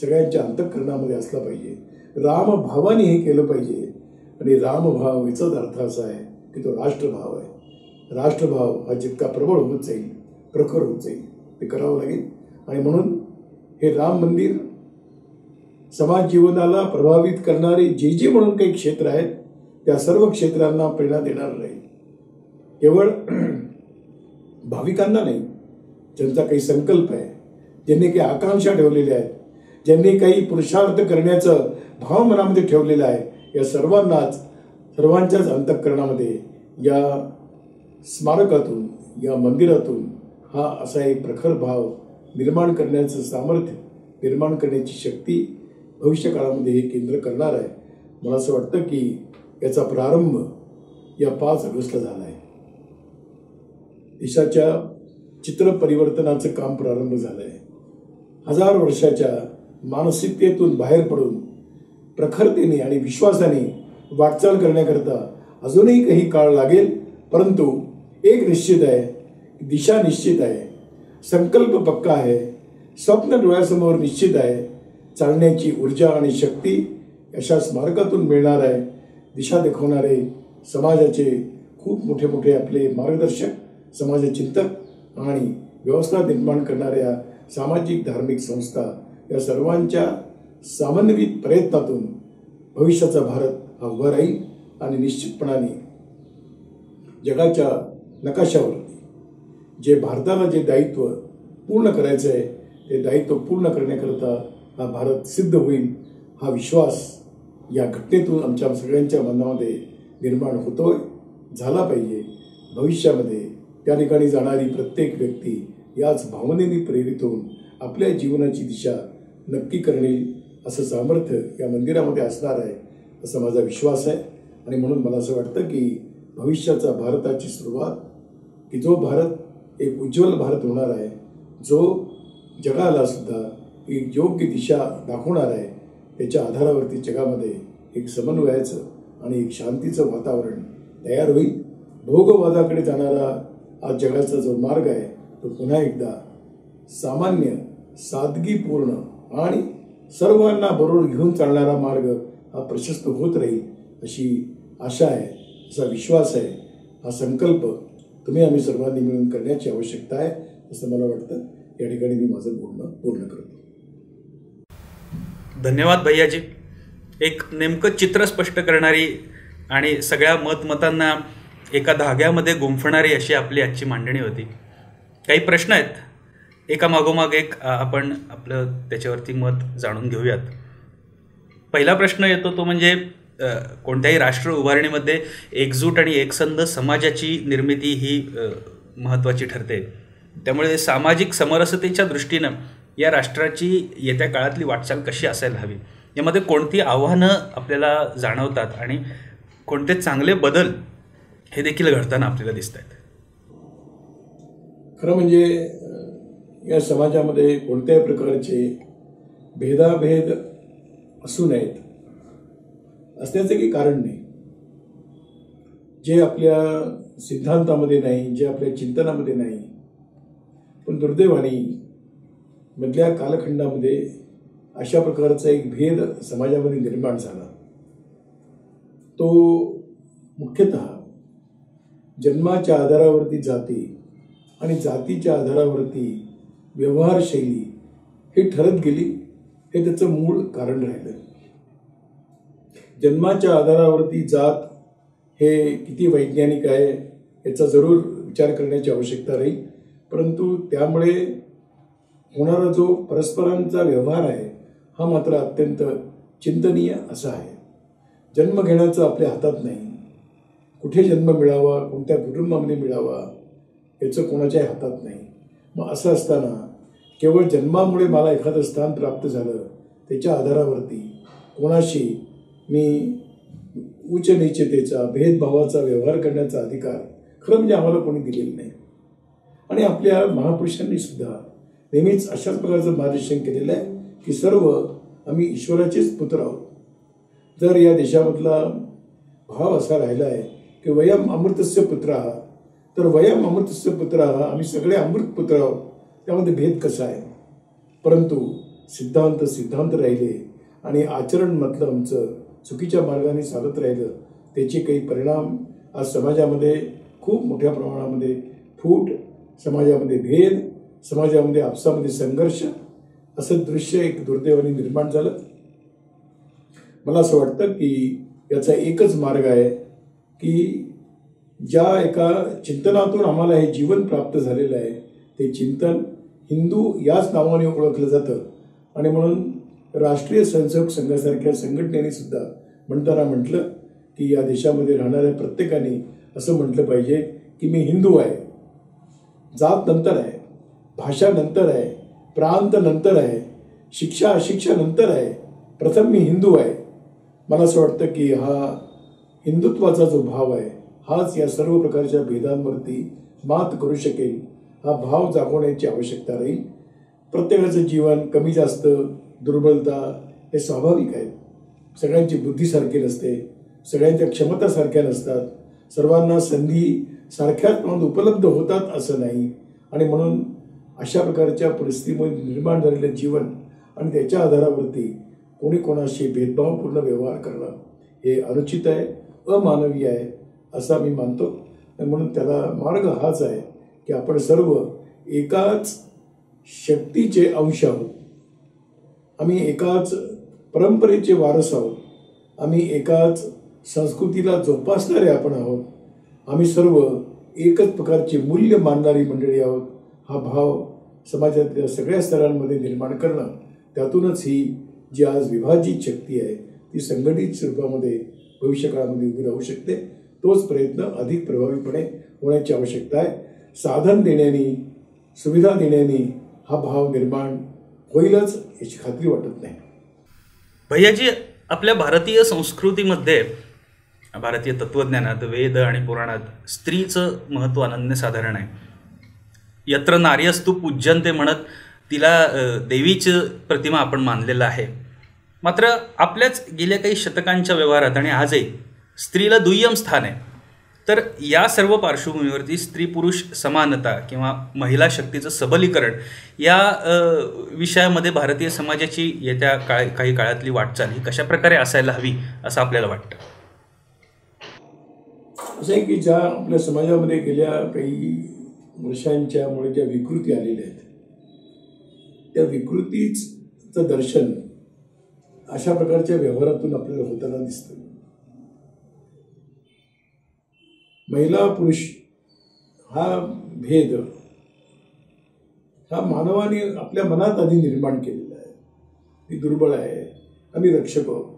सगळ्यांच्या अंतःकरणामध्ये असला पाहिजे. रामभावाने हे केलं पाहिजे. आणि रामभाव याचाच अर्थ असा आहे की तो राष्ट्रभाव आहे. राष्ट्रभाव हा जितका प्रबळ होत जाईल, प्रखर होत जाईल, ते करावं लागेल. आणि म्हणून हे राम मंदिर समाज जीवनाला प्रभावित करणारे जे म्हणून काही क्षेत्र आहेत त्या सर्व क्षेत्रांना प्रेरणा देणार राहील. केवळ भाविकांना नाही, ज्यांचा काही संकल्प आहे, ज्यांनी काही आकांक्षा ठेवलेल्या आहेत, ज्यांनी काही पुरुषार्थ करण्याचं भाव मनामध्ये ठेवलेला आहे, या सर्वांच्याच अंतःकरणामध्ये या स्मारकातून या मंदिरातून हा असा एक प्रखर भाव निर्माण करण्याचं सामर्थ्य, निर्माण करण्याची शक्ती भविष्य काळामध्ये हे केंद्र करणार आहे. मला असं वाटतं की याचा प्रारंभ या 5 ऑगस्टला झाला आहे. देशाच्या चित्र परिवर्तनाचं काम प्रारंभ झालं आहे. 1000 वर्षाच्या मानसिकतेतून बाहेर पडून प्रखरतेने आणि विश्वासाने वाटचाल करण्याकरता अजूनही काही काळ लागेल. परंतु एक निश्चित आहे, दिशा निश्चित आहे, संकल्प पक्का आहे, स्वप्न डोळ्यासमोर निश्चित आहे. चालण्याची ऊर्जा आणि शक्ती अशा स्मारकातून मिळणार आहे. दिशा दाखवणारे समाजाचे खूप मोठे मोठे आपले मार्गदर्शक, समाज चिंतक आणि व्यवस्था निर्माण करणाऱ्या सामाजिक धार्मिक संस्था या सर्वांच्या समन्वित प्रयत्नातून भविष्याचा भारत हा उभा राहील. आणि निश्चितपणाने जगाच्या नकाशावरती जे भारताला जे दायित्व पूर्ण करायचं आहे ते दायित्व पूर्ण करण्याकरता हा भारत सिद्ध होईल, हा विश्वास या घटनेतून आमच्या सगळ्यांच्या मनामध्ये निर्माण होतोय, झाला पाहिजे. भविष्यामध्ये त्या ठिकाणी जाणारी प्रत्येक व्यक्ती याच भावनेने प्रेरित होऊन आपल्या जीवनाची दिशा नक्की करणे असं सामर्थ्य या मंदिरामध्ये असणार आहे असा माझा विश्वास आहे. आणि म्हणून मला असं वाटतं की भविष्याचा भारताची सुरुवात, की जो भारत एक उज्ज्वल भारत होणार आहे, जो जगाला सुद्धा एक योग्य दिशा दाखवणार आहे, त्याच्या आधारावरती जगामध्ये एक समन्वयाचं आणि एक शांतीचं वातावरण तयार होईल. भोगवादाकडे जाणारा आज जगाचा जो मार्ग आहे तो पुन्हा एकदा सामान्य, सादगीपूर्ण आणि सर्वांना बरोबर घेऊन चालणारा मार्ग हा प्रशस्त होत राहील अशी आशा आहे, असा विश्वास आहे. हा संकल्प आम्ही सर्वांनी मिळून करण्याची आवश्यकता आहे असं मला वाटतं. या ठिकाणी मी माझं बोलणं पूर्ण करतो. धन्यवाद भैयाजी. एक नेमकं चित्र स्पष्ट करणारी आणि सगळ्या मतमतांना एका धाग्यामध्ये गुंफणारी अशी आपली आजची मांडणी होती. काही प्रश्न आहेत, एका मागोमाग एक आपण आपलं त्याच्यावरती मत जाणून घेऊयात. पहिला प्रश्न येतो तो म्हणजे कोणत्याही राष्ट्र उभारणीमध्ये एकजूट आणि एकसंध समाजाची निर्मिती ही महत्त्वाची ठरते. त्यामुळे सामाजिक समरसतेच्या दृष्टीनं या राष्ट्राची येत्या काळातली वाटचाल कशी असायला हवी, यामध्ये कोणती आव्हानं आपल्याला जाणवतात आणि कोणते चांगले बदल हे देखील घडताना आपल्याला दिसत आहेत. खरं म्हणजे या समाजामध्ये कोणत्याही प्रकारचे भेदाभेद असू नयेत असण्याचं काही कारण नाही. जे आपल्या सिद्धांतामध्ये नाही, जे आपल्या चिंतनामध्ये नाही, पण दुर्दैवाने मधल्या कालखंडामध्ये अशा प्रकारचा एक भेद समाजामध्ये निर्माण झाला. तो मुख्यतः जन्माच्या आधारावरती जाती आणि जातीच्या आधारावरती व्यवहारशैली हे ठरत गेली. हे त्याचं मूळ कारण राहिलं. जन्माच्या आधारावरती जात हे किती वैज्ञानिक आहे याचा जरूर विचार करण्याची आवश्यकता राहील, परंतु त्यामुळे होणारा जो परस्परांचा व्यवहार आहे हा मात्र अत्यंत चिंतनीय असा आहे. जन्म घेण्याचं आपल्या हातात नाही. कुठे जन्म मिळावा, कोणत्या कुटुंबामध्ये मिळावा याचं कोणाच्याही हातात नाही. मग असं असताना केवळ जन्मामुळे मला एखादं स्थान प्राप्त झालं त्याच्या आधारावरती कोणाशी मी उच्च नीचतेचा भेदभावाचा व्यवहार करण्याचा अधिकार खरं म्हणजे आम्हाला कोणी दिलेला नाही. आणि आपल्या महापुरुषांनी सुद्धा नेहमीच अशाच प्रकारचं मार्गदर्शन केलेलं आहे की सर्व आम्ही ईश्वराचेच पुत्र आहोत. जर या देशामधला भाव असा राहिला आहे की वयम अमृतस्य पुत्र, तर वयम अमृतस्य पुत्र, आम्ही सगळे अमृत पुत्र आहोत, त्यामध्ये भेद कसा आहे. परंतु सिद्धांत राहिले आणि आचरण म्हटलं आमचं चुकीच्या मार्गाने चालत राहिलं, त्याचे काही परिणाम आज समाजामध्ये खूप मोठ्या प्रमाणामध्ये फूट, समाजामध्ये भेद, समाजामध्ये आपसामध्ये संघर्ष असं दृश्य एक दुर्दैवाने निर्माण झालं. मला असं वाटतं की याचा एकच मार्ग आहे की ज्या एका चिंतनातून आम्हाला हे जीवन प्राप्त झालेलं आहे ते चिंतन हिंदू याच नावाने ओळखलं जातं. आणि म्हणून राष्ट्रीय स्वयंसेवक संघासारख्या संघटनेने सुद्धा म्हणताना म्हटलं की या देशामध्ये राहणाऱ्या प्रत्येकाने असं म्हटलं पाहिजे की मी हिंदू आहे. जात नंतर आहे, भाषा नंतर आहे, प्रांत नंतर आहे, शिक्षा अशिक्षा नंतर आहे, प्रथम मी हिंदू आहे. मला असं वाटतं की हा हिंदुत्वाचा जो भाव आहे हाच या सर्व प्रकारच्या भेदांवरती मात करू शकेल. हा भाव जागवण्याची आवश्यकता राहील. प्रत्येकाचं जीवन कमी जास्त, दुर्बलता हे स्वाभाविक आहे. सगळ्यांची बुद्धी सारखी नसते, सगळ्यांच्या क्षमता सारख्या नसतात, सर्वांना संधी सारख्याच प्रमाणात उपलब्ध होतात असं नाही. आणि म्हणून अशा प्रकारच्या परिस्थितीमुळे निर्माण झालेलं जीवन आणि त्याच्या आधारावरती कोणी कोणाशी भेदभावपूर्ण व्यवहार करणं हे अनुचित आहे, अमानवीय आहे असं मी मानतो. आणि म्हणून त्याला मार्ग हाच आहे की आपण सर्व एकाच शक्तीचे अंश आहोत, आम्ही एकाच परंपरेचे वारस आहोत, आम्ही एकाच संस्कृतीला जोपासणारे आपण आहोत, आम्ही सर्व एकच प्रकारचे मूल्य मानणारी मंडळी आहोत. हा भाव समाजातल्या सगळ्या स्तरांमध्ये निर्माण करणं, त्यातूनच ही जी आज विभाजित शक्ती आहे ती संघटित स्वरूपामध्ये भविष्यकाळामध्ये उभी राहू शकते. तोच प्रयत्न अधिक प्रभावीपणे होण्याची आवश्यकता आहे. साधन देण्याने, सुविधा देण्याने हा भाव निर्माण होईलच याची खात्री वाटत नाही. भैयाजी, आपल्या भारतीय संस्कृतीमध्ये, भारतीय तत्त्वज्ञानात, वेद आणि पुराणात स्त्रीचं महत्त्व अनन्यसाधारण आहे. यत्र नार्यस्तु पूज्यन्ते म्हणत तिला देवीची प्रतिमा आपण मानलेलं आहे. मात्र आपल्याच गेल्या काही शतकांच्या व्यवहारात आणि आजही स्त्रीला दुय्यम स्थान आहे. तर या सर्व पार्श्वभूमीवरती स्त्री पुरुष समानता किंवा महिला शक्तीचं सबलीकरण या विषयामध्ये भारतीय समाजाची येत्या काही काळातली वाटचाल ही कशा प्रकारे असायला हवी असं आपल्याला वाटतं? असं आहे की ज्या आपल्या समाजामध्ये गेल्या काही वर्षांच्यामुळे ज्या विकृती आलेल्या आहेत त्या विकृतीचं दर्शन अशा प्रकारच्या व्यवहारातून आपल्याला होताना दिसतं. महिला पुरुष हा भेद हा मानवाने आपल्या मनात आधी निर्माण केलेला आहे. ती दुर्बळ आहे, आम्ही रक्षक आहोत.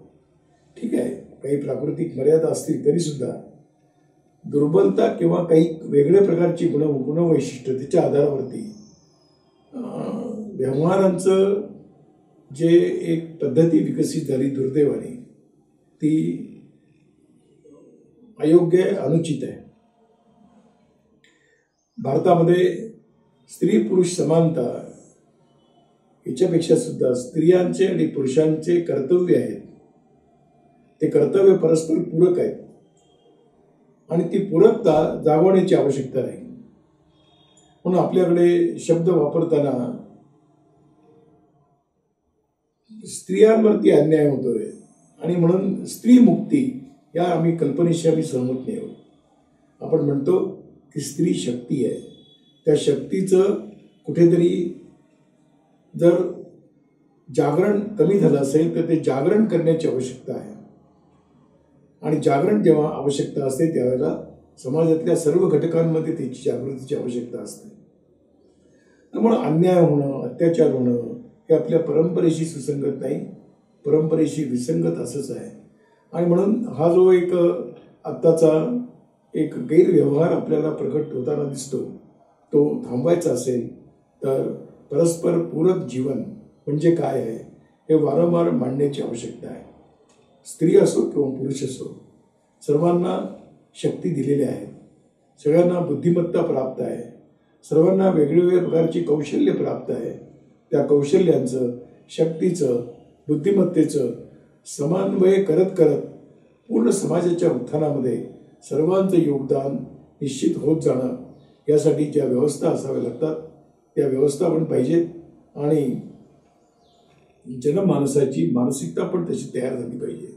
ठीक आहे, काही प्राकृतिक मर्यादा असतील तरीसुद्धा दुर्बलता किंवा काही वेगळ्या प्रकारची गुणवैशिष्ट्य त्याच्या आधारावरती व्यवहारांचं जे एक पद्धती विकसित झाली दुर्दैवाने ती अयोग्य आहे, अनुचित आहे. भारतामध्ये स्त्री पुरुष समानता याच्यापेक्षा सुद्धा स्त्रियांचे आणि पुरुषांचे कर्तव्य आहेत. ते कर्तव्य परस्पर पूरक आहेत आणि ती पूरकता जागवण्याची आवश्यकता राहील. म्हणून आपल्याकडे शब्द वापरताना स्त्रियांवरती अन्याय होतोय आणि म्हणून स्त्री मुक्ती या आम्ही कल्पनेशी आम्ही सहमत नाही आहोत. आपण म्हणतो की स्त्री शक्ती आहे. त्या शक्तीचं कुठेतरी जर जागरण कमी झालं असेल तर ते जागरण करण्याची आवश्यकता आहे. आणि जागरण जेव्हा आवश्यकता असते त्यावेळेला समाजातल्या सर्व घटकांमध्ये त्याची जागृतीची आवश्यकता असते. त्यामुळे अन्याय होणं, अत्याचार होणं हे आपल्या परंपरेशी सुसंगत नाही, परंपरेशी विसंगत असंच आहे. आणि म्हणून हा जो एक आत्ताचा एक गैरव्यवहार आपल्याला प्रकट होताना दिसतो तो थांबवायचा असेल तर परस्पर पूरक जीवन म्हणजे काय आहे हे वारंवार मांडण्याची आवश्यकता आहे. स्त्री असो किंवा पुरुष असो सर्वांना शक्ती दिलेल्या आहेत, सगळ्यांना बुद्धिमत्ता प्राप्त आहे, सर्वांना वेगवेगळ्या प्रकारची कौशल्य प्राप्त आहे. त्या कौशल्यांचं, शक्तीचं, बुद्धिमत्तेचं समन्वय करत करत पूर्ण समाजाच्या उत्थानामध्ये सर्वांचं योगदान निश्चित होत जाणं यासाठी ज्या व्यवस्था असाव्या लागतात त्या व्यवस्था पण पाहिजेत आणि जनमानसाची मानसिकता पण तशी तयार झाली पाहिजे.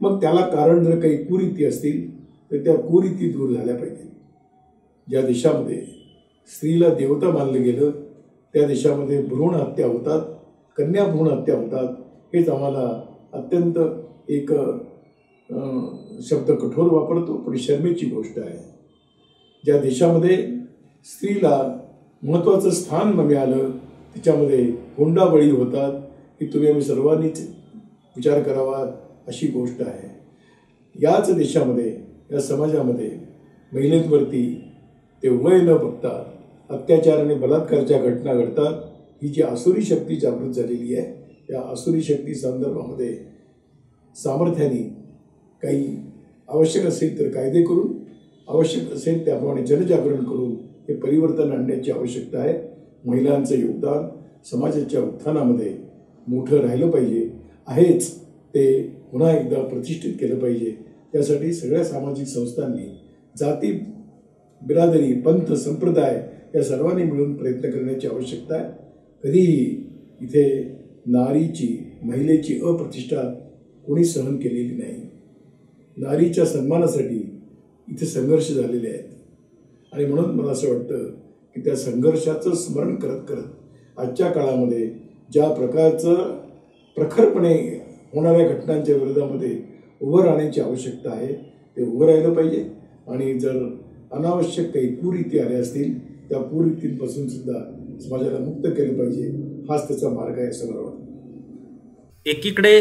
मग त्याला कारण जर काही कुरीती असतील तर त्या कुरीती दूर झाल्या पाहिजेत. ज्या देशामध्ये स्त्रीला देवता मानलं गेलं त्या देशामध्ये भ्रूण हत्या होतात, कन्या भ्रूण हत्या होतात. हेच आम्हाला अत्यंत एक शब्द कठोर वापरतो पण शर्मेची गोष्ट आहे. ज्या देशामध्ये स्त्रीला महत्त्वाचं स्थान मिळालं त्याच्यामध्ये हुंडाबळी होतात की तुम्ही आम्ही सर्वांनीच विचार करावा अशी गोष्ट आहे. याच देशामध्ये, या समाजामध्ये महिलांवरती ते वय न बघता अत्याचार आणि बलात्काराच्या घटना घडतात. ही जी आसुरी शक्ती जागृत झालेली आहे त्या आसुरी शक्ती संदर्भामध्ये सामर्थ्याने काही आवश्यक असेल तर कायदे करून, आवश्यक असेल त्याप्रमाणे जनजागरण करून हे परिवर्तन आणण्याची आवश्यकता आहे. महिलांचं योगदान समाजाच्या उत्थानामध्ये मोठं राहिलं पाहिजे, आहेच ते पुन्हा एकदा प्रतिष्ठित केलं पाहिजे. त्यासाठी सगळ्या सामाजिक संस्थांनी, जाती, बिरादरी, पंथ, संप्रदाय या सर्वांनी मिळून प्रयत्न करण्याची आवश्यकता आहे. कधीही इथे नारीची, महिलेची अप्रतिष्ठा कोणी सहन केलेली नाही. नारीच्या सन्मानासाठी इथे संघर्ष झालेले आहेत आणि म्हणून मला असं वाटतं की त्या संघर्षाचं स्मरण करत करत आजच्या काळामध्ये ज्या प्रकारचं प्रखरपणे होणाऱ्या घटनांच्या विरोधामध्ये उभं राहण्याची आवश्यकता आहे ते उभं राहिलं पाहिजे. आणि जर अनावश्यक काही कुरीती आल्या असतील त्या कुरीतींपासून सुद्धा समाजाला मुक्त केलं पाहिजे. हाच त्याचा मार्ग आहे असं मला वाटतं. एकीकडे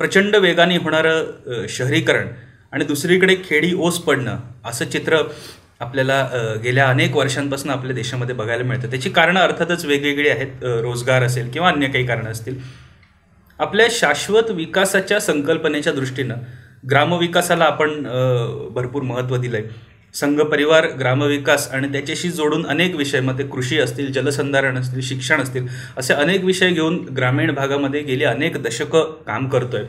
प्रचंड वेगाने होणारं शहरीकरण आणि दुसरीकडे खेडी ओस पडणं असं चित्र आपल्याला गेल्या अनेक वर्षांपासून आपल्या देशामध्ये बघायला मिळतं. त्याची कारणं अर्थातच वेगवेगळी आहेत, रोजगार असेल किंवा अन्य काही कारणं असतील. आपल्या शाश्वत विकासाच्या संकल्पनेच्या दृष्टीनं ग्रामविकासाला आपण भरपूर महत्त्व दिलं आहे. संघ परिवार ग्रामविकास आणि त्याच्याशी जोडून अनेक विषय, मग ते कृषी असतील, जलसंधारण असतील, शिक्षण असतील, असे अनेक विषय घेऊन ग्रामीण भागामध्ये गेली अनेक दशकं काम करतोय.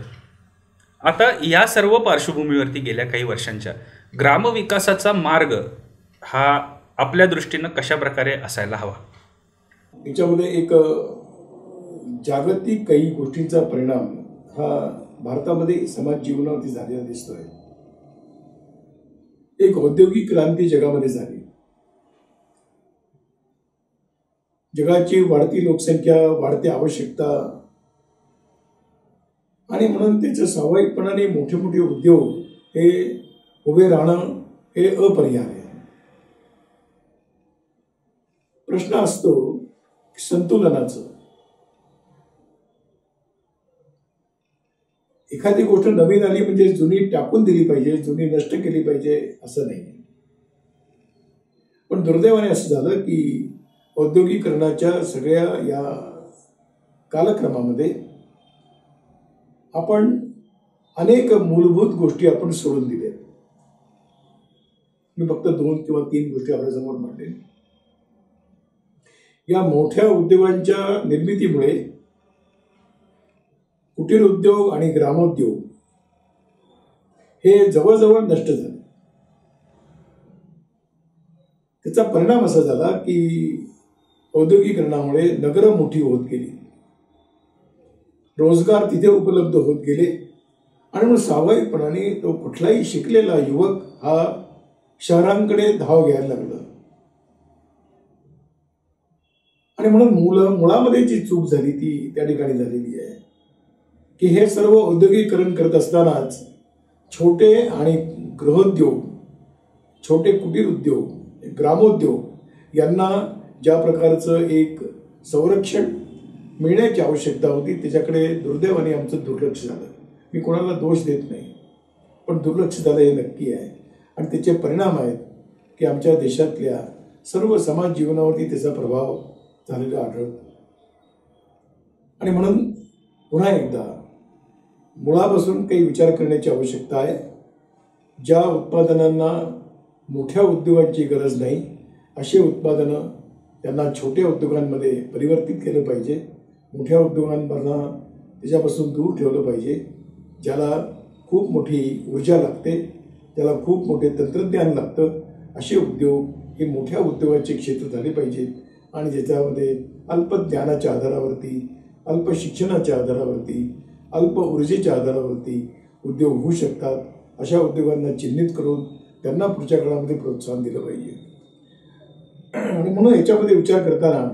आता या सर्व पार्श्वभूमीवरती गेल्या काही वर्षांच्या ग्रामविकासाचा मार्ग हा आपल्या दृष्टीनं कशा प्रकारे असायला हवा? याच्यामध्ये एक जागतिक काही गोष्टींचा परिणाम हा भारतामध्ये समाज जीवनावरती झालेला दिसतोय. एक औद्योगिक क्रांती जगामध्ये झाली. जगाची वाढती लोकसंख्या, वाढती आवश्यकता आणि म्हणून त्याचं स्वाभाविकपणाने मोठे मोठे उद्योग हे उभे राहणं हे अपरिहार्य आहे. प्रश्न असतो संतुलनाचं. एखादी गोष्ट नवीन आली म्हणजे जुनी टाकून दिली पाहिजे, जुनी नष्ट केली पाहिजे असं नाही. पण दुर्दैवाने असं झालं की औद्योगिकरणाच्या सगळ्या या कालक्रमामध्ये आपण अनेक मूलभूत गोष्टी आपण सोडून दिल्या. मी फक्त 2 किंवा 3 गोष्टी आपल्यासमोर मांडेन. या मोठ्या उद्योगांच्या निर्मितीमुळे कुटीर उद्योग आणि ग्रामोद्योग हे जवळजवळ नष्ट झाले. त्याचा परिणाम असा झाला की औद्योगिकरणामुळे नगरं मोठी होत गेली, रोजगार तिथे उपलब्ध होत गेले आणि मग स्वाभाविकपणाने तो कुठलाही शिकलेला युवक हा शहरांकडे धाव घ्यायला लागला. आणि म्हणून मुळामध्ये जी चूक झाली ती त्या ठिकाणी झालेली आहे की हे सर्व औद्योगिकरण करत असतानाच छोटे आणि गृहोद्योग, छोटे कुटीर उद्योग, ग्रामोद्योग यांना ज्या प्रकारचं एक संरक्षण मिळण्याची आवश्यकता होती त्याच्याकडे दुर्दैवाने आमचं दुर्लक्ष झालं. मी कोणाला दोष देत नाही, पण दुर्लक्ष झालं हे नक्की आहे आणि त्याचे परिणाम आहेत की आमच्या देशातल्या सर्व समाज जीवनावरती त्याचा प्रभाव झालेला आढळतो. आणि म्हणून पुन्हा एकदा मुळापासून काही विचार करण्याची आवश्यकता आहे. ज्या उत्पादनांना मोठ्या उद्योगांची गरज नाही अशी उत्पादनं त्यांना छोट्या उद्योगांमध्ये परिवर्तित केलं पाहिजे. मोठ्या उद्योगांना त्याच्यापासून दूर ठेवलं पाहिजे. ज्याला खूप मोठी ऊर्जा लागते, ज्याला खूप मोठे तंत्रज्ञान लागतं असे उद्योग हे मोठ्या उद्योगाचे क्षेत्र झाले पाहिजेत आणि ज्याच्यामध्ये अल्प ज्ञानाच्या आधारावरती, अल्प शिक्षणाच्या आधारावरती, अल्प ऊर्जेच्या आधारावरती उद्योग होऊ शकतात. अशा उद्योगांना चिन्हित करून त्यांना पुढच्या काळामध्ये प्रोत्साहन दिलं पाहिजे. आणि म्हणून याच्यामध्ये विचार करताना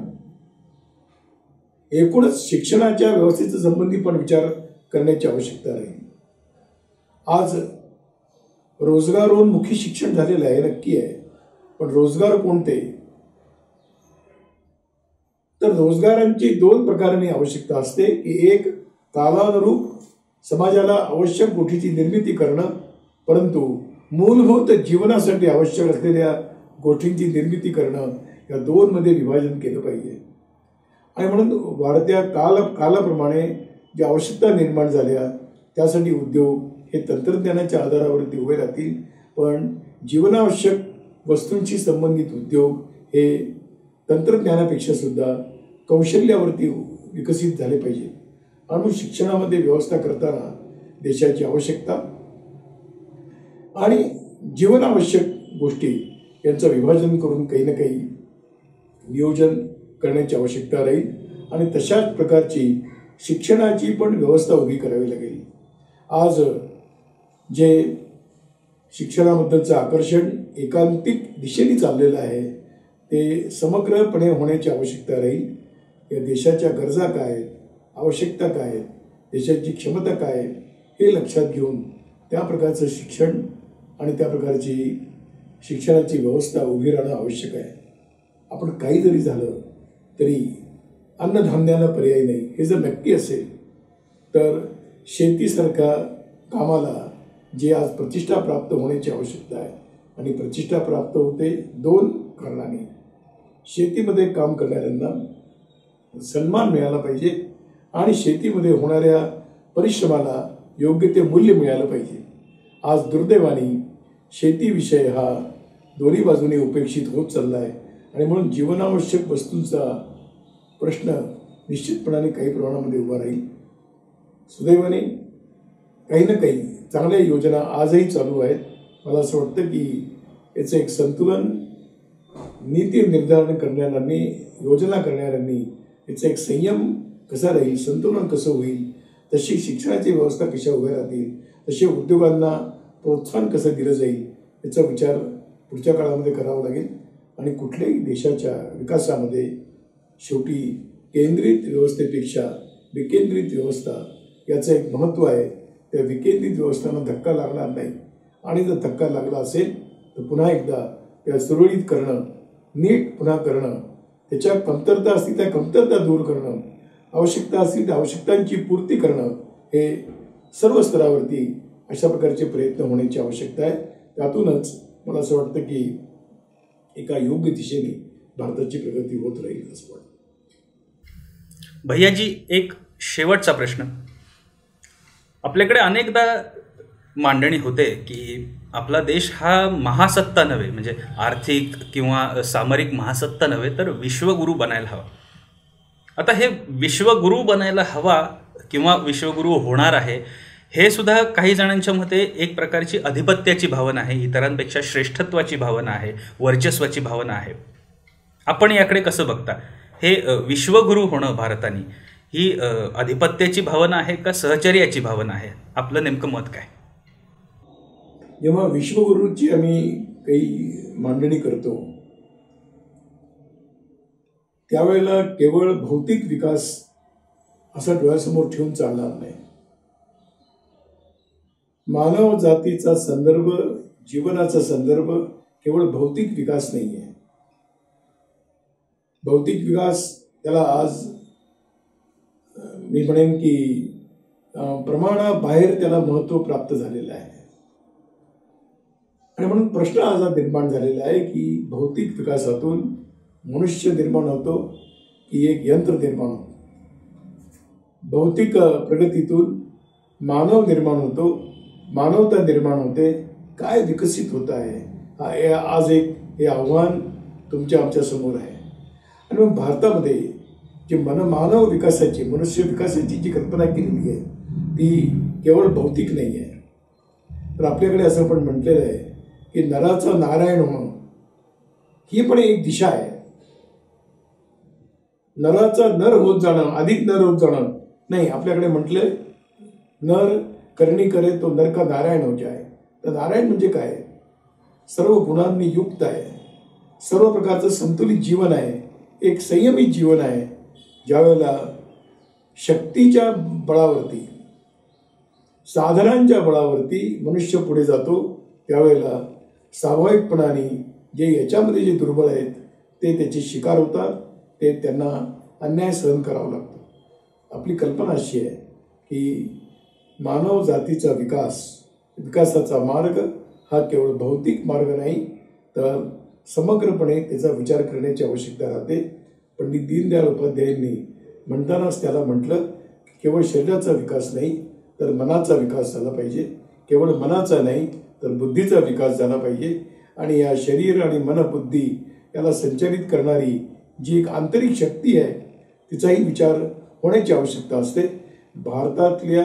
एकूणच शिक्षणाच्या व्यवस्थेच्या संबंधी पण विचार करण्याची आवश्यकता राहील. आज रोजगारोन्मुखी शिक्षण झालेलं आहे, नक्की आहे, पण रोजगार कोणते? तर रोजगारांची दोन प्रकारांनी आवश्यकता असते की एक कालानुरूप समाजाला आवश्यक गोष्टीची निर्मिती करणं, परंतु मूलभूत जीवनासाठी आवश्यक असलेल्या गोष्टींची निर्मिती करणं, या दोनमध्ये विभाजन केलं पाहिजे. आणि म्हणून वाढत्या कालाप्रमाणे ज्या आवश्यकता निर्माण झाल्या त्यासाठी उद्योग हे तंत्रज्ञानाच्या आधारावरती उभे राहतील, पण जीवनावश्यक वस्तूंशी संबंधित उद्योग हे तंत्रज्ञानापेक्षा सुद्धा कौशल्यावरती विकसित झाले पाहिजे. आणि शिक्षणामध्ये व्यवस्था करताना देशाची आवश्यकता आणि जीवनावश्यक गोष्टी यांचं विभाजन करून काही ना काही नियोजन करण्याची आवश्यकता राहील आणि तशाच प्रकारची शिक्षणाची पण व्यवस्था उभी करावी लागेल. आज जे शिक्षणाबद्दलचं आकर्षण एकांतिक दिशेने चाललेलं आहे ते समग्रपणे होण्याची आवश्यकता राहील. या देशाच्या गरजा काय आहेत, आवश्यकता काय आहेत, देशाची क्षमता काय आहे हे लक्षात घेऊन त्या प्रकारचं शिक्षण आणि त्या प्रकारची शिक्षणाची व्यवस्था उभी राहणं आवश्यक आहे. आपण काही जरी झालं तरी अन्नधान्याला पर्याय नाही हे जर नक्की असेल तर शेतीसारख्या कामाला जे आज प्रतिष्ठा प्राप्त होण्याची आवश्यकता आहे आणि प्रतिष्ठा प्राप्त होते दोन कारणाने. शेतीमध्ये काम करणाऱ्यांना सन्मान मिळाला पाहिजे आणि शेतीमध्ये होणाऱ्या परिश्रमाला योग्य ते मूल्य मिळालं पाहिजे. आज दुर्दैवाने शेती विषय हा दोन्ही बाजूने उपेक्षित होत चालला आहे आणि म्हणून जीवनावश्यक वस्तूंचा प्रश्न निश्चितपणाने काही प्रमाणामध्ये उभा राहील. सुदैवाने काही ना काही चांगल्या योजना आजही चालू आहेत. मला असं वाटतं की याचं एक संतुलन नीती निर्धारण करणाऱ्यांनी, योजना करणाऱ्यांनी याचा एक संयम कसा राहील, संतुलन कसं होईल, तशी शिक्षणाची व्यवस्था कशा उभ्या राहतील, तसे उद्योगांना प्रोत्साहन कसं दिलं जाईल याचा विचार पुढच्या काळामध्ये करावा लागेल. आणि कुठल्याही देशाच्या विकासामध्ये शेवटी केंद्रित व्यवस्थेपेक्षा विकेंद्रित व्यवस्था याचं एक महत्त्व आहे. त्या विकेंद्रित व्यवस्थांना धक्का लागणार नाही आणि जर धक्का लागला असेल तर पुन्हा एकदा त्या सुरळीत करणं, नीट पुन्हा करणं, त्याच्या कमतरता असतील त्या कमतरता दूर करणं, आवश्यकता असतील त्या आवश्यकतांची पूर्ती करणं, हे सर्व स्तरावरती अशा प्रकारचे प्रयत्न होण्याची आवश्यकता आहे. त्यातूनच मला असं वाटतं की एका योग्य दिशेने भारताची प्रगती होत राहील असं वाटतं. भैयाजी, एक शेवटचा प्रश्न. आपल्याकडे अनेकदा मांडणी होते की आपला देश हा महासत्ता नव्हे, म्हणजे आर्थिक किंवा सामरिक महासत्ता नव्हे, तर विश्वगुरू बनायला हवा. आता हे विश्वगुरू बनायला हवा किंवा विश्वगुरू होणार आहे हे सुद्धा काही जणांच्या मते एक प्रकारची अधिपत्याची भावना आहे, इतरांपेक्षा श्रेष्ठत्वाची भावना आहे, वर्चस्वाची भावना आहे. आपण याकडे कसं बघता? हे विश्वगुरू होणं भारताने ही अधिपत्याची भावना आहे का सहचर्याची भावना आहे? आपलं नेमकं मत काय? जेव्हा विश्वगुरूची आम्ही काही मांडणी करतो त्यावेळेला केवळ भौतिक विकास असा डोळ्यासमोर ठेवून चालणार नाही. मानव जातीचा संदर्भ, जीवनाचा संदर्भ केवळ भौतिक विकास नाही आहे. भौतिक विकास त्याला आज मी म्हणेन की प्रमाणाबाहेर त्याला महत्त्व प्राप्त झालेलं आहे. आणि म्हणून प्रश्न आज निर्माण झालेला आहे की भौतिक विकासातून मनुष्य निर्माण होतो की एक यंत्र निर्माण होतो. भौतिक प्रगतीतून मानव निर्माण होतो, मानवता निर्माण होते, काय विकसित होत आहे आज हे आव्हान तुमच्या आमच्या समोर आहे. आणि मग भारतामध्ये जी मानव विकासाची, मनुष्य विकासाची जी कल्पना केलेली आहे ती केवळ भौतिक नाही आहे. तर आपल्याकडे असं पण म्हटलेलं आहे की नराचा नारायण होणं ही पण एक दिशा आहे. नराचा नर होत जाणं, अधिक नर होत जाणं नाही. आपल्याकडे म्हटलंय नर करणी करे तो नर का नारायण हो जाए. तर नारायण म्हणजे काय? सर्व गुणांनी युक्त आहे, सर्व प्रकारचं संतुलित जीवन आहे, एक संयमित जीवन आहे. ज्यावेळेला शक्तीच्या बळावरती, साधनांच्या बळावरती मनुष्य पुढे जातो त्यावेळेला स्वाभाविकपणाने जे याच्यामध्ये जे दुर्बळ आहेत ते त्याचे शिकार होतात, ते त्यांना अन्याय सहन करावा लागतो. आपली कल्पना अशी आहे की मानव जातीचा विकासाचा मार्ग हा केवळ भौतिक मार्ग नाही तर समग्रपणे त्याचा विचार करण्याची आवश्यकता राहते. पंडित दीनदयाळ उपाध्यायांनी म्हणतानाच त्याला म्हटलं की केवळ शरीराचा विकास नाही तर मनाचा विकास झाला पाहिजे, केवळ मनाचा नाही तर बुद्धीचा विकास झाला पाहिजे. आणि या शरीर आणि मन बुद्धी याला संचालित करणारी जी एक आंतरिक शक्ती आहे तिचाही विचार होण्याची आवश्यकता असते. भारतातल्या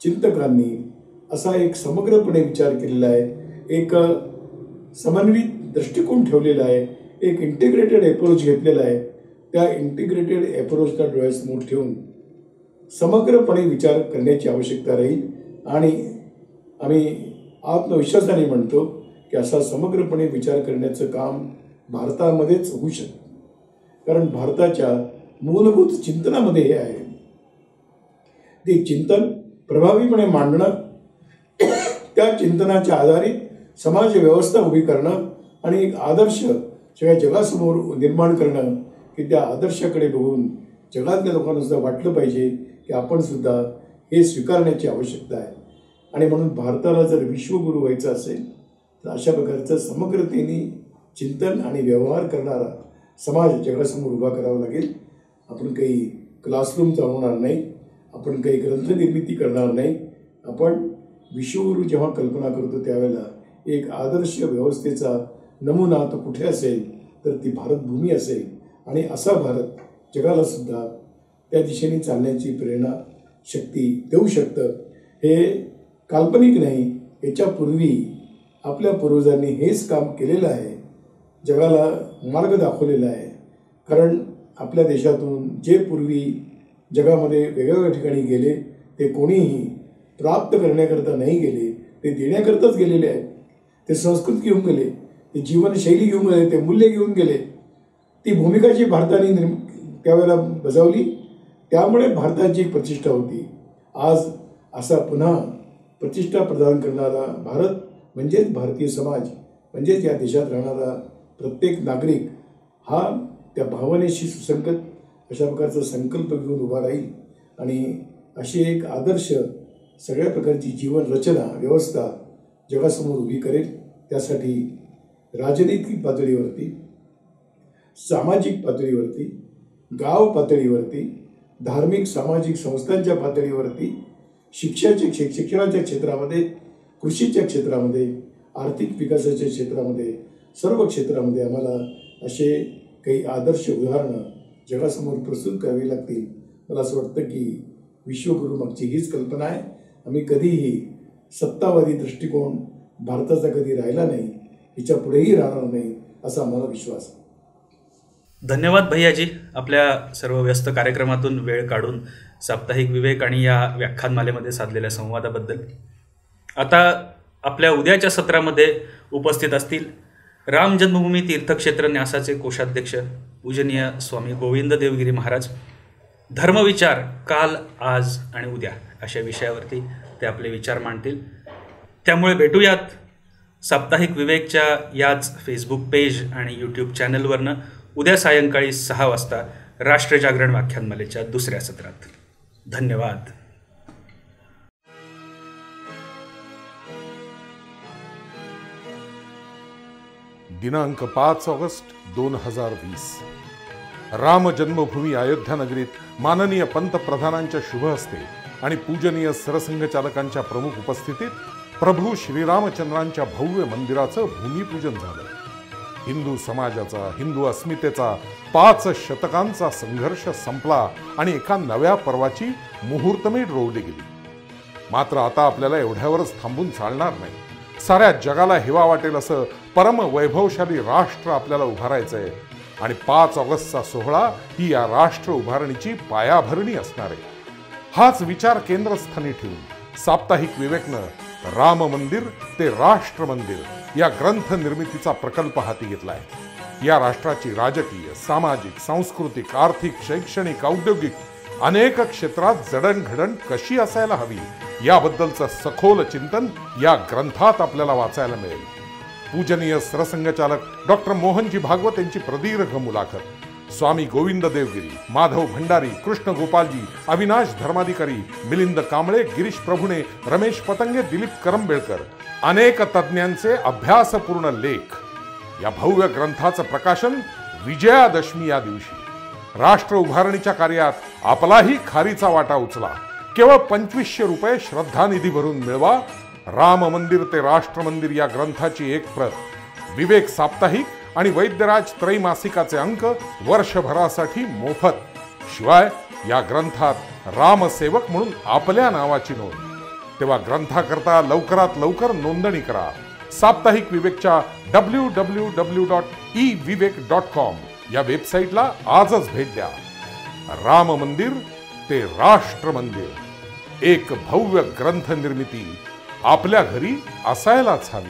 चिंतकांनी असा एक समग्रपणे विचार केलेला आहे, एक समन्वित दृष्टिकोन ठेवलेला आहे, एक इंटिग्रेटेड अप्रोच घेतलेला आहे. त्या इंटिग्रेटेड अप्रोचला डोळ्यासमोर ठेवून समग्रपणे विचार करण्याची आवश्यकता राहील. आणि आम्ही आत्मविश्वासाने म्हणतो की असा समग्रपणे विचार करण्याचं काम भारतामध्येच होऊ शकतं. कारण भारताच्या मूलभूत चिंतनामध्ये हे आहे. ते चिंतन प्रभावीपणे मांडणं, त्या चिंतनाच्या आधारे समाज व्यवस्था उभी करणं आणि एक आदर्श सगळ्या जगासमोर निर्माण करणं की त्या आदर्शाकडे बघून जगातल्या लोकांना सुद्धा वाटलं पाहिजे की आपण सुद्धा हे स्वीकारण्याची आवश्यकता आहे. आणि म्हणून भारताला जर विश्वगुरू व्हायचं असेल तर अशा प्रकारचं समग्रतेने चिंतन आणि व्यवहार करणारा समाज जगासमोर उभा करावा लागेल. आपण काही क्लासरूम चालवणार नाही, आपण काही ग्रंथनिर्मिती करणार नाही. आपण विश्वगुरू जेव्हा कल्पना करतो त्यावेळेला एक आदर्श व्यवस्थेचा नमुना तो कुठे असेल तर ती भारतभूमी असेल. आणि असा भारत जगाला सुद्धा त्या दिशेने चालण्याची प्रेरणा, शक्ती देऊ शकतं. हे काल्पनिक नाही, याच्यापूर्वी आपल्या पूर्वजांनी हेच काम केलेलं आहे, जगाला मार्ग दाखवलेला आहे. कारण आपल्या देशातून जे पूर्वी जगामध्ये वेगवेगळ्या ठिकाणी गेले ते कोणीही प्राप्त करण्याकरता नाही गेले, ते देण्याकरताच गेलेले आहेत. ते संस्कृत घेऊन गेले, ते जीवनशैली घेऊन गेले, ते मूल्य घेऊन गेले. ती भूमिका जी भारताने त्यावेळेला बजावली त्यामुळे भारताची एक प्रतिष्ठा होती. आज असा पुन्हा प्रतिष्ठा प्रदान करणारा भारत म्हणजेच भारतीय समाज, म्हणजेच या देशात राहणारा प्रत्येक नागरिक हा त्या भावनेशी सुसंगत अशा प्रकारचा संकल्प घेऊन उभा राहील आणि अशी एक आदर्श सगळ्या प्रकारची जीवन रचना व्यवस्था जगासमोर उभी करेल. त्यासाठी राजनैतिक पातळीवरती, सामाजिक पातळीवरती, गाव पातळीवरती, धार्मिक सामाजिक संस्थांच्या पातळीवरती, शिक्षणाच्या क्षेत्रामध्ये, कृषीच्या क्षेत्रामध्ये, आर्थिक विकासाच्या क्षेत्रामध्ये, सर्व क्षेत्रामध्ये आम्हाला असे काही आदर्श उदाहरणं जगासमोर प्रस्तुत करावी लागतील. मला असं वाटतं की विश्वगुरू मागची हीच कल्पना आहे आम्ही कधीही सत्तावादी दृष्टिकोन भारताचा कधी राहिला नाही, हिच्या पुढेही राहणार नाही असा आम्हाला विश्वास आहे. धन्यवाद भैयाजी, आपल्या सर्व व्यस्त कार्यक्रमातून वेळ काढून साप्ताहिक विवेक आणि या व्याख्यानमालेमध्ये साधलेल्या संवादाबद्दल. आता आपल्या उद्याच्या सत्रामध्ये उपस्थित असतील राम जन्मभूमी तीर्थक्षेत्र न्यासाचे कोषाध्यक्ष पूजनीय स्वामी गोविंद देवगिरी महाराज. धर्मविचार काल, आज आणि उद्या अशा विषयावरती ते आपले विचार मांडतील. त्यामुळे भेटूयात साप्ताहिक विवेकच्या याच फेसबुक पेज आणि यूट्यूब चॅनलवरनं उद्या सायंकाळी 6 वाजता राष्ट्रजागरण व्याख्यानमालेच्या दुसऱ्या सत्रात. धन्यवाद. दिनांक 5 ऑगस्ट 2020 राम जन्मभूमी अयोध्या नगरीत माननीय पंतप्रधानांच्या शुभ हस्ते आणि पूजनीय सरसंघचालकांच्या प्रमुख उपस्थितीत प्रभू श्रीरामचंद्रांच्या भव्य मंदिराचं भूमिपूजन झालं. हिंदू समाजाचा, हिंदू अस्मितेचा 5 शतकांचा संघर्ष संपला आणि एका नव्या पर्वाची मुहूर्तमेढ रोवली गेली. मात्र आता आपल्याला एवढ्यावरच थांबून चालणार नाही. साऱ्या जगाला हेवा वाटेल असं परम वैभवशाली राष्ट्र आपल्याला उभारायचंय आणि 5 ऑगस्टचा सोहळा ही या राष्ट्र उभारणीची पायाभरणी असणार आहे. हाच विचार केंद्रस्थानी ठेवून साप्ताहिक विवेकनं राम मंदिर ते राष्ट्र मंदिर या ग्रंथ निर्मितीचा प्रकल्प हाती घेतलाय. या राष्ट्राची राजकीय, सामाजिक, सांस्कृतिक, आर्थिक, शैक्षणिक, औद्योगिक अनेक क्षेत्रात जडणघडण कशी असायला हवी याबद्दलचं सखोल चिंतन या ग्रंथात आपल्याला वाचायला मिळेल. पूजनीय सरसंघचालक डॉक्टर मोहनजी भागवत यांची प्रदीर्घ मुलाखत, स्वामी गोविंद देवगिरी, माधव भंडारी, कृष्ण गोपालजी, अविनाश धर्माधिकारी, मिलिंद कांबळे, गिरीश प्रभुणे, रमेश पतंगे, दिलीप करंबेळकर अनेक तज्ज्ञांचे अभ्यासपूर्ण लेख. या भव्य ग्रंथाचं प्रकाशन विजयादशमी या दिवशी. राष्ट्र उभारणीच्या कार्यात आपलाही खारीचा वाटा उचला. केवळ 2500 रुपये श्रद्धानिधी भरून मिळवा. राम मंदिर ते राष्ट्र मंदिर या ग्रंथाची एक प्रत, विवेक साप्ताहिक आणि वैद्यराज त्रैमासिकाचे अंक वर्षभरासाठी मोफत. शिवाय या ग्रंथात रामसेवक म्हणून आपल्या नावाची नोंद. तेव्हा ग्रंथाकरता लवकरात लवकर नोंदणी करा. साप्ताहिक विवेकच्या www.evivek.com या वेबसाईटला आजच भेट द्या. राम मंदिर ते राष्ट्र मंदिर, एक भव्य ग्रंथ निर्मिती आपल्या घरी असायलाच हवी.